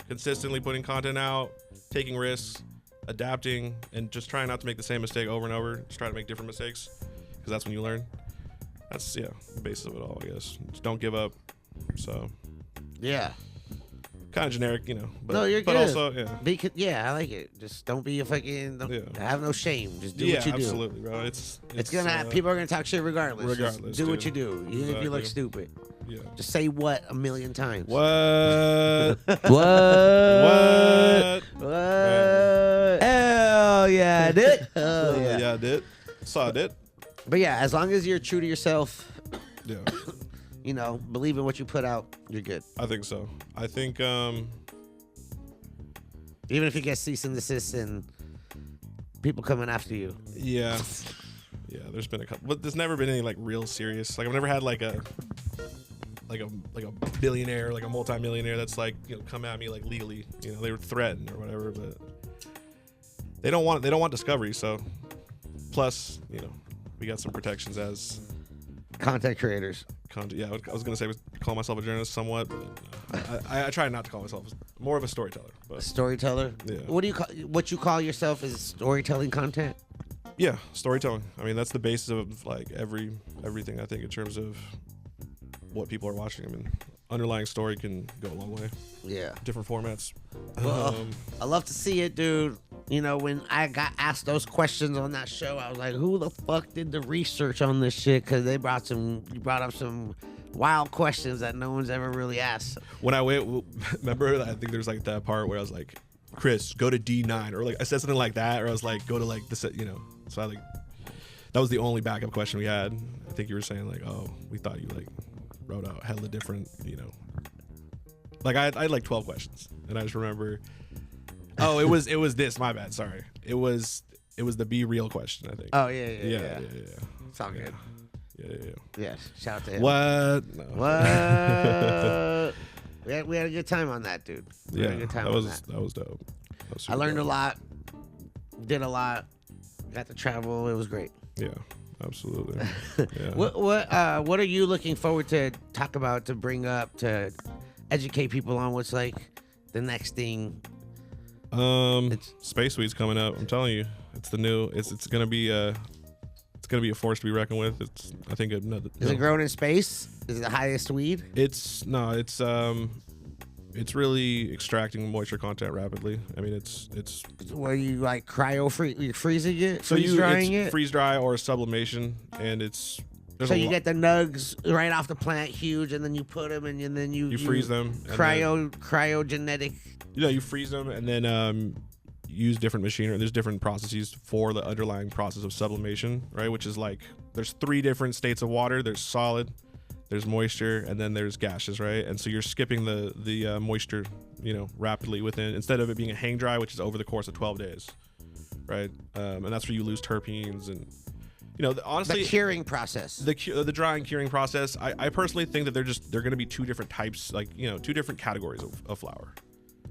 consistently putting content out, taking risks, adapting, and just trying not to make the same mistake over and over. Just try to make different mistakes, because that's when you learn. That's the basis of it all, I guess. Just don't give up. So yeah. kind of generic, you know. But, No, you're but good. also, yeah. Yeah, I like it. Just don't be a fucking. Have no shame. Just do Yeah, what you do. absolutely, bro. It's Gonna people are gonna talk shit regardless. Regardless, Just do what dude. you do, even if you look Exactly. stupid. Yeah. Just say what a million times. What? What? What? Hell yeah, dude. Hell Yeah, yeah. I did. Saw it. But yeah, as long as you're true to yourself, Yeah, you know, believe in what you put out, you're good. I think so. I think Even if you get cease and desist and people coming after you. yeah. There's been a couple, but there's never been any, like, real serious. Like, I've never had like a billionaire, like a multimillionaire that's, like, you know, come at me, like, legally. You know, they were threatened or whatever, but they don't want discovery. So plus, you know, we got some protections as Content creators. yeah, I was gonna say call myself a journalist somewhat, but I try not to call myself more of a storyteller. But Storyteller. Yeah. What you call yourself is storytelling content? yeah, storytelling. I mean, that's the basis of, like, everything, I think, in terms of what people are watching. I mean, underlying story can go a long way. Yeah. Different formats. Well, I love to see it, dude. You know, when I got asked those questions on that show, I was like, who the fuck did the research on this shit? Because you brought up some wild questions that no one's ever really asked. When I went, remember, I think there's, like, that part where I was like, Chris, go to D9, or, like, I said something like that, or I was like, go to, like, this, you know. So I, like, that was the only backup question we had. I think you were saying, like, oh, we thought you, like, wrote out hella different, you know. Like, I had like 12 questions, and I just remember, oh, it was this, my bad, sorry. It was the be real question, I think. Oh, yeah. It's all good. Yeah. Yes, shout out to him. What? No. What? we had a good time on that, dude. We had a good time that on was that. that was dope. That was I super learned a dope. lot, did a lot, got to travel. It was great. Yeah, absolutely. Yeah. What are you looking forward to talk about, to bring up, to educate people on what's, like, the next thing? Space Weed's coming up. I'm telling you, it's the new. It's gonna be a force to be reckoned with. It's, I think, another. Is it grown in space? Is it the highest weed? It's really extracting moisture content rapidly. I mean, it's Where you, like, you're freezing it, so freeze drying it. freeze dry or sublimation, and it's there's So a you lo- get the nugs right off the plant, huge, and then you put them, and then you freeze them, and cryogenetic. you freeze them, and then use different machinery. There's different processes for the underlying process of sublimation, right? Which is, like, there's 3 different states of water. There's solid, there's moisture, and then there's gaseous, right? And so you're skipping the moisture, you know, rapidly within, instead of it being a hang dry, which is over the course of 12 days, right? And that's where you lose terpenes and, you know, honestly, The curing process. the drying curing process. I personally think that they're going to be 2 different types, like, you know, 2 different categories of flower,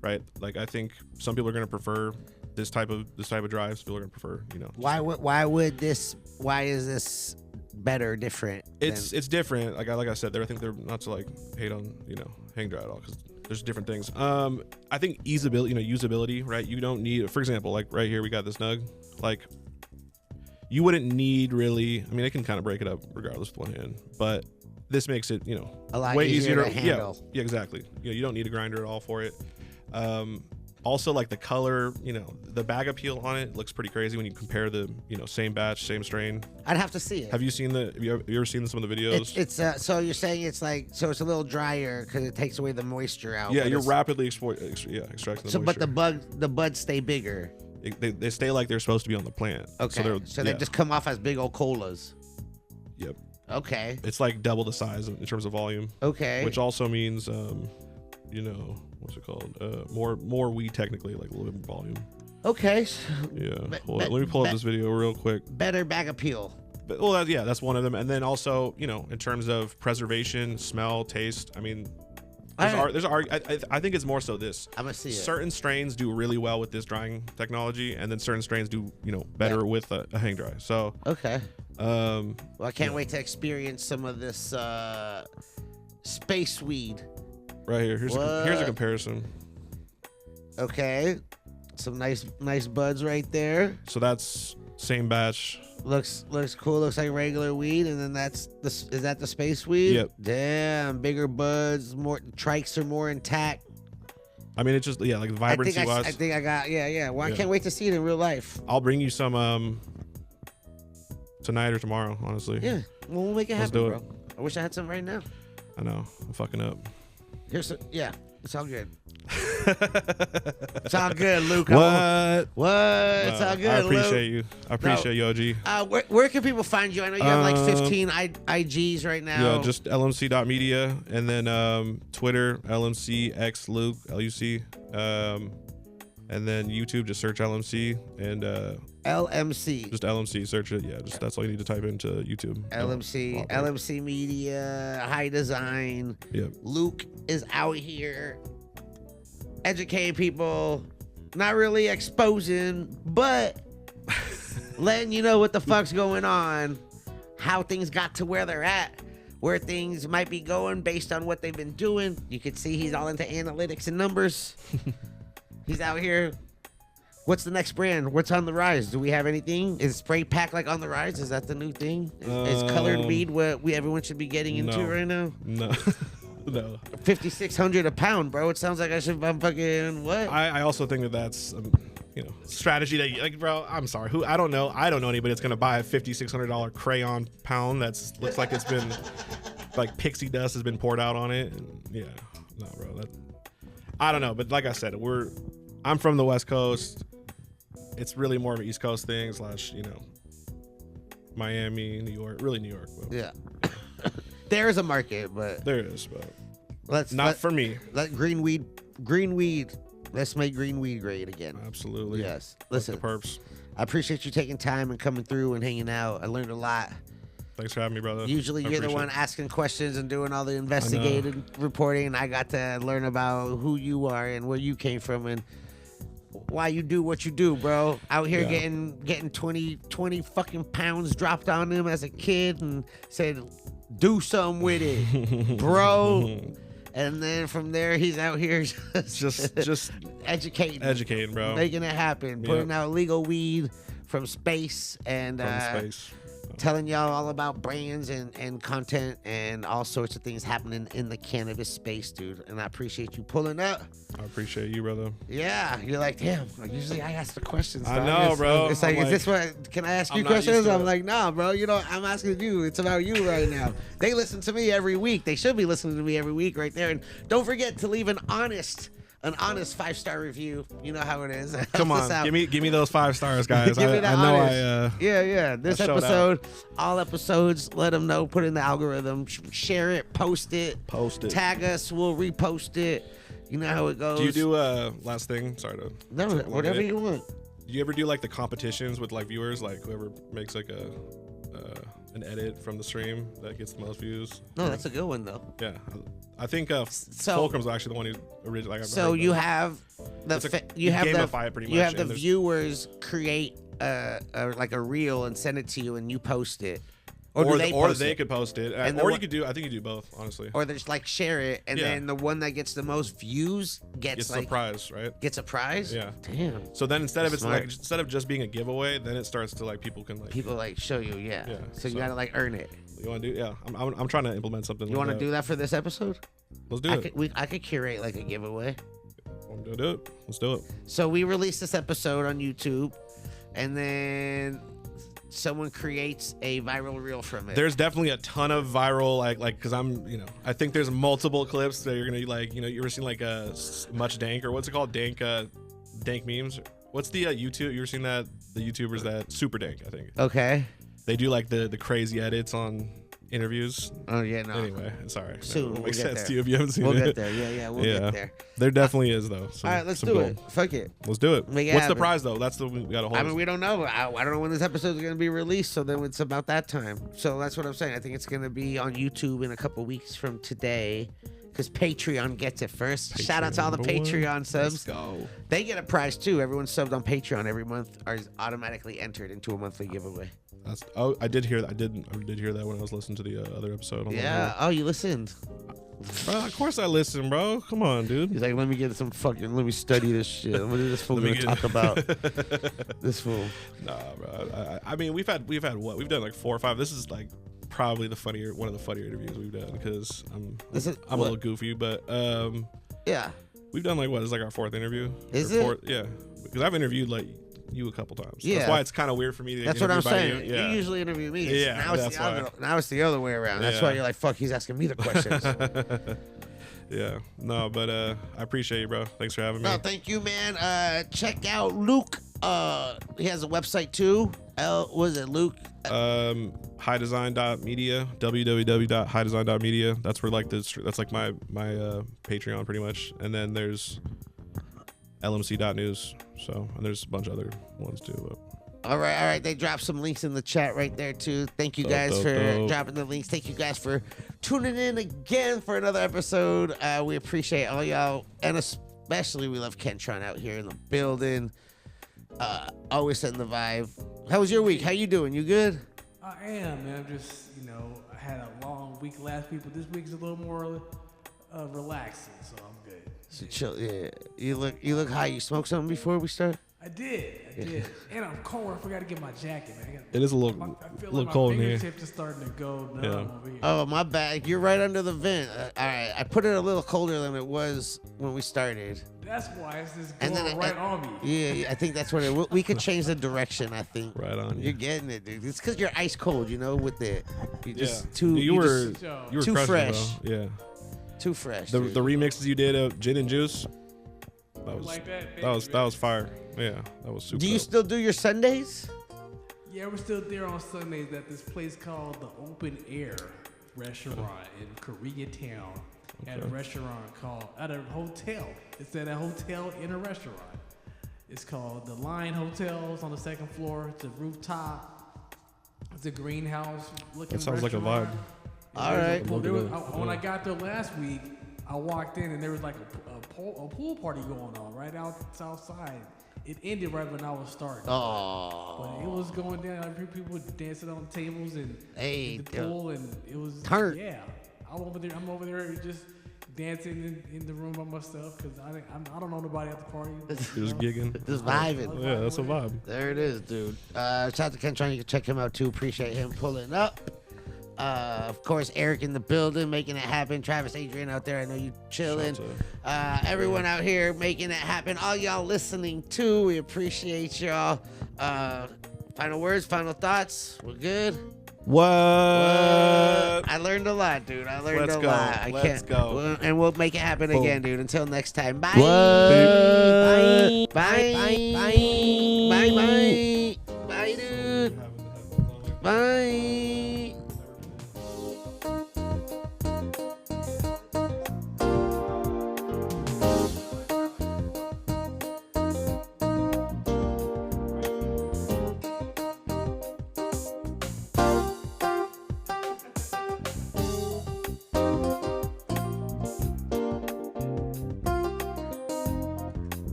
right? Like, I think some people are going to prefer this type of dry. Some people are going to prefer, you know. Why is this better, different? It's different. Like I said, I think they're not to, like, hate on, you know, hang dry at all, because there's different things. I think usability, right? You don't need, for example, like right here we got this nug. Like, you wouldn't need really. I mean, it can kind of break it up regardless of one hand, but this makes it, you know, A lot way easier to Yeah, handle. exactly. You don't need a grinder at all for it. Also, like the color, the bag appeal on it looks pretty crazy when you compare the, same batch, same strain. I'd have to see it. Have you ever seen some of the videos? It's so you're saying it's a little drier because it takes away the moisture out. Yeah, you're rapidly extracting the moisture. But the buds stay bigger. They stay like they're supposed to be on the plant. Okay. So they just come off as big old colas. Yep. Okay. It's like double the size in terms of volume. Okay. Which also means, what's it called? More weed technically, like a little bit more volume. Okay. Yeah. Hold on. Let me pull up this video real quick. Better bag appeal. But, well, that's one of them. And then also, in terms of preservation, smell, taste. I mean, I think it's more so this. I'm gonna see it. Certain strains do really well with this drying technology, and then certain strains do, better with a hang dry. So. Okay. Well, I can't wait to experience some of this space weed. Right here. Here's a comparison. Okay. Some nice buds right there. So that's same batch. Looks cool. Looks like regular weed, and then is that the space weed? Yep. Damn, bigger buds, more trikes are more intact. I mean, it's just like vibrancy wise. I think I got Well, I can't wait to see it in real life. I'll bring you some tonight or tomorrow. Honestly. Yeah, we'll make it Let's happen, do bro. it. I wish I had some right now. I know. I'm fucking up. It's all good. It's all good, Luke. What? It's all good. I appreciate Luke. you. I appreciate you, OG. Where can people find you? I know you have like 15 IGs right now. Yeah, just lmc.media, and then Twitter LMC X Luke LUC, and then YouTube just search LMC and LMC. just LMC search it. Yeah, that's all you need to type into YouTube. LMC Media, High Design. Yep. Luke is out here educating people, not really exposing, but letting you know what the fuck's going on, how things got to where they're at, where things might be going based on what they've been doing. You can see he's all into analytics and numbers. He's out here. What's the next brand? What's on the rise? Do we have anything? Is spray pack like on the rise? Is that the new thing? Is colored weed what everyone should be getting into right now? No. No. $5,600 a pound, bro. It sounds like I'm fucking what? I also think that's strategy that bro. I'm sorry. I don't know anybody that's gonna buy a $5,600 crayon pound that's looks like it's been like pixie dust has been poured out on it. And no, bro. I don't know, but like I said, I'm from the West Coast. It's really more of an East Coast thing / Miami, New York, really New York. But. Yeah. There's a market, but there is, but for me. Let green weed. Let's make green weed great again. Absolutely. Yes. Listen, the perps. I appreciate you taking time and coming through and hanging out. I learned a lot. Thanks for having me, brother. Usually you're the one asking questions and doing all the investigative reporting, and I got to learn about who you are and where you came from and why you do what you do, bro. Out here getting 20 fucking pounds dropped on him as a kid and said, do something with it, bro. And then from there, he's out here just educating, bro, making it happen, putting out legal weed from space and telling y'all all about brands and content and all sorts of things happening in the cannabis space, dude. And I appreciate you pulling up. I appreciate you, brother. Yeah, you're like, damn. Usually I ask the questions. I know, bro. It's like, is this what? Can I ask you questions? I'm like, nah, bro. I'm asking you. It's about you right now. They listen to me every week. They should be listening to me every week, right there. And don't forget to leave an honest 5-star review. You know how it is. Come on, give me those 5 stars, guys. Give me the honest. Yeah. This episode, all episodes, let them know. Put in the algorithm. Share it. Post it. Tag us. We'll repost it. You know how it goes. Do you do last thing? Sorry to. No, whatever you want. Do you ever do like the competitions with like viewers, like whoever makes like an edit from the stream that gets the most views? No, that's a good one though. Yeah, I think Fulcrum's actually the one who originally. So you have the viewers create like a reel and send it to you, and you post it. Or they could post it, or you could do. I think you do both, honestly. Or they just like share it, and then the one that gets the most views gets the prize, right? Gets a prize. Yeah. Damn. So then instead of just being a giveaway, then it starts to like people show you. Yeah. So you gotta like earn it. You want to do? Yeah. I'm trying to implement something. You want to do that for this episode? Let's do it. I could curate like a giveaway. Want to do it? Let's do it. So we released this episode on YouTube, and then someone creates a viral reel from it. There's definitely a ton of viral like because I'm I think there's multiple clips that you're gonna like you ever seen like much dank or what's it called dank memes? What's the YouTube? You ever seen that the YouTubers that super dank? I think Okay. they do like the crazy edits on interviews. Oh yeah, no. Anyway, sorry. Soon, It we'll makes get sense there. to you if you haven't seen We'll it. get there. Yeah, we'll get there. There definitely is though. All right, let's some do gold. it. Fuck it. Let's do it. Make it What's the happen. prize though? That's we got to hold. I mean, we don't know. I don't know when this episode is going to be released, so then it's about that time. So that's what I'm saying. I think it's going to be on YouTube in a couple weeks from today, because Patreon gets it first. Shout out to all the Patreon, boy. Patreon subs. Let's go. They get a prize too. Everyone subbed on Patreon every month is automatically entered into a monthly giveaway. I did hear that. I did hear that when I was listening to the other episode. I'm Yeah. Oh, you listened. like, bro, of course I listen, bro. Come on, dude. He's like, let me study this shit. What is this fool Let me going to get- talk about? This fool. Nah, bro. I mean, we've had what? We've done like 4 or 5. This is like probably one of the funnier interviews we've done because I'm a little goofy, but Yeah. we've done like what is like our 4th interview. Is Or it? 4th, yeah, because I've interviewed like you a couple times. Yeah. That's why it's kind of weird for me to. That's what I'm interview by saying. You. Yeah. You usually interview me. Yeah, now it's that's the why. other. Now it's the other way around. That's Yeah. why you're like, fuck. He's asking me the questions. Yeah. No, but I appreciate you, bro. Thanks for having me. No, thank you, man. Check out Luc. He has a website too. Was it Luc? highdesign.media, www.highdesign.media. That's where like that's like my Patreon pretty much. And then there's lmc.news. So, and there's a bunch of other ones too. But. All right. They dropped some links in the chat right there too. Thank you guys for dropping the links. Thank you guys for tuning in again for another episode. We appreciate all y'all, and especially we love Kentron out here in the building. Always setting the vibe. How was your week? How you doing? You good? I am, man. I'm just, I had a long week last week, but this week's a little more relaxing, so I'm good. So chill. Yeah. You look high. You smoked something before we start? I did. And I'm cold. I forgot to get my jacket, man. It is a little cold in here. My fingertips are starting to go numb over here. Oh, my bad. You're right under the vent. All right. I put it a little colder than it was when we started. That's why it's just And going then right on me. Yeah, I think that's what it. We could change the direction. I think. Right on you. You're getting it, dude. It's because you're ice cold. With it. You just Yeah. too. You were too crushing, fresh. bro. Yeah. Too fresh. The dude. remixes you did of Gin and Juice. That was Like that, that was fire. Yeah, that was super. Do you dope. still do your Sundays? Yeah, we're still there on Sundays at this place called the Open Air Restaurant in Koreatown. At a restaurant at a hotel. It's at a hotel in a restaurant. It's called the Line Hotel. It's on the 2nd floor. It's a rooftop. It's a greenhouse looking. That sounds like a restaurant. vibe. All right. When I got there last week, I walked in and there was like a pool party going on right outside. It ended right when I was starting. Oh. But it was going down. People were dancing on tables and Hey, the pool, and it was Turn. yeah. I'm over there just dancing in the room by myself because I don't know nobody at the party. Just gigging. Just vibing. Yeah, that's a vibe. There it is, dude. Shout out to Kentron. You can check him out too. Appreciate him pulling up. Of course, Eric in the building, making it happen. Travis, Adrian out there. I know you chilling. Everyone out here making it happen. All y'all listening too. We appreciate y'all. Final words, final thoughts. We're good. What? I learned a lot, dude. I learned Let's a go. lot. Let's go. And we'll make it happen Boom. again, dude. Until next time. Bye. Bye. Bye. Bye. Bye. Bye. Bye. Bye, dude. Bye.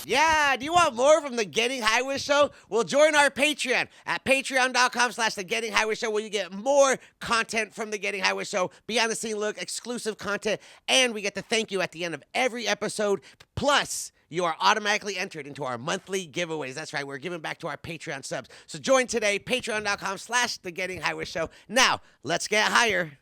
Yeah, do you want more from the Getting High With Show? Well, join our Patreon at patreon.com/the Getting High With Show, where you get more content from the Getting High With Show, behind the scene look, exclusive content, and we get to thank you at the end of every episode. Plus, you are automatically entered into our monthly giveaways. That's right, we're giving back to our Patreon subs. So join today, patreon.com/the Getting High With Show. Now, let's get higher.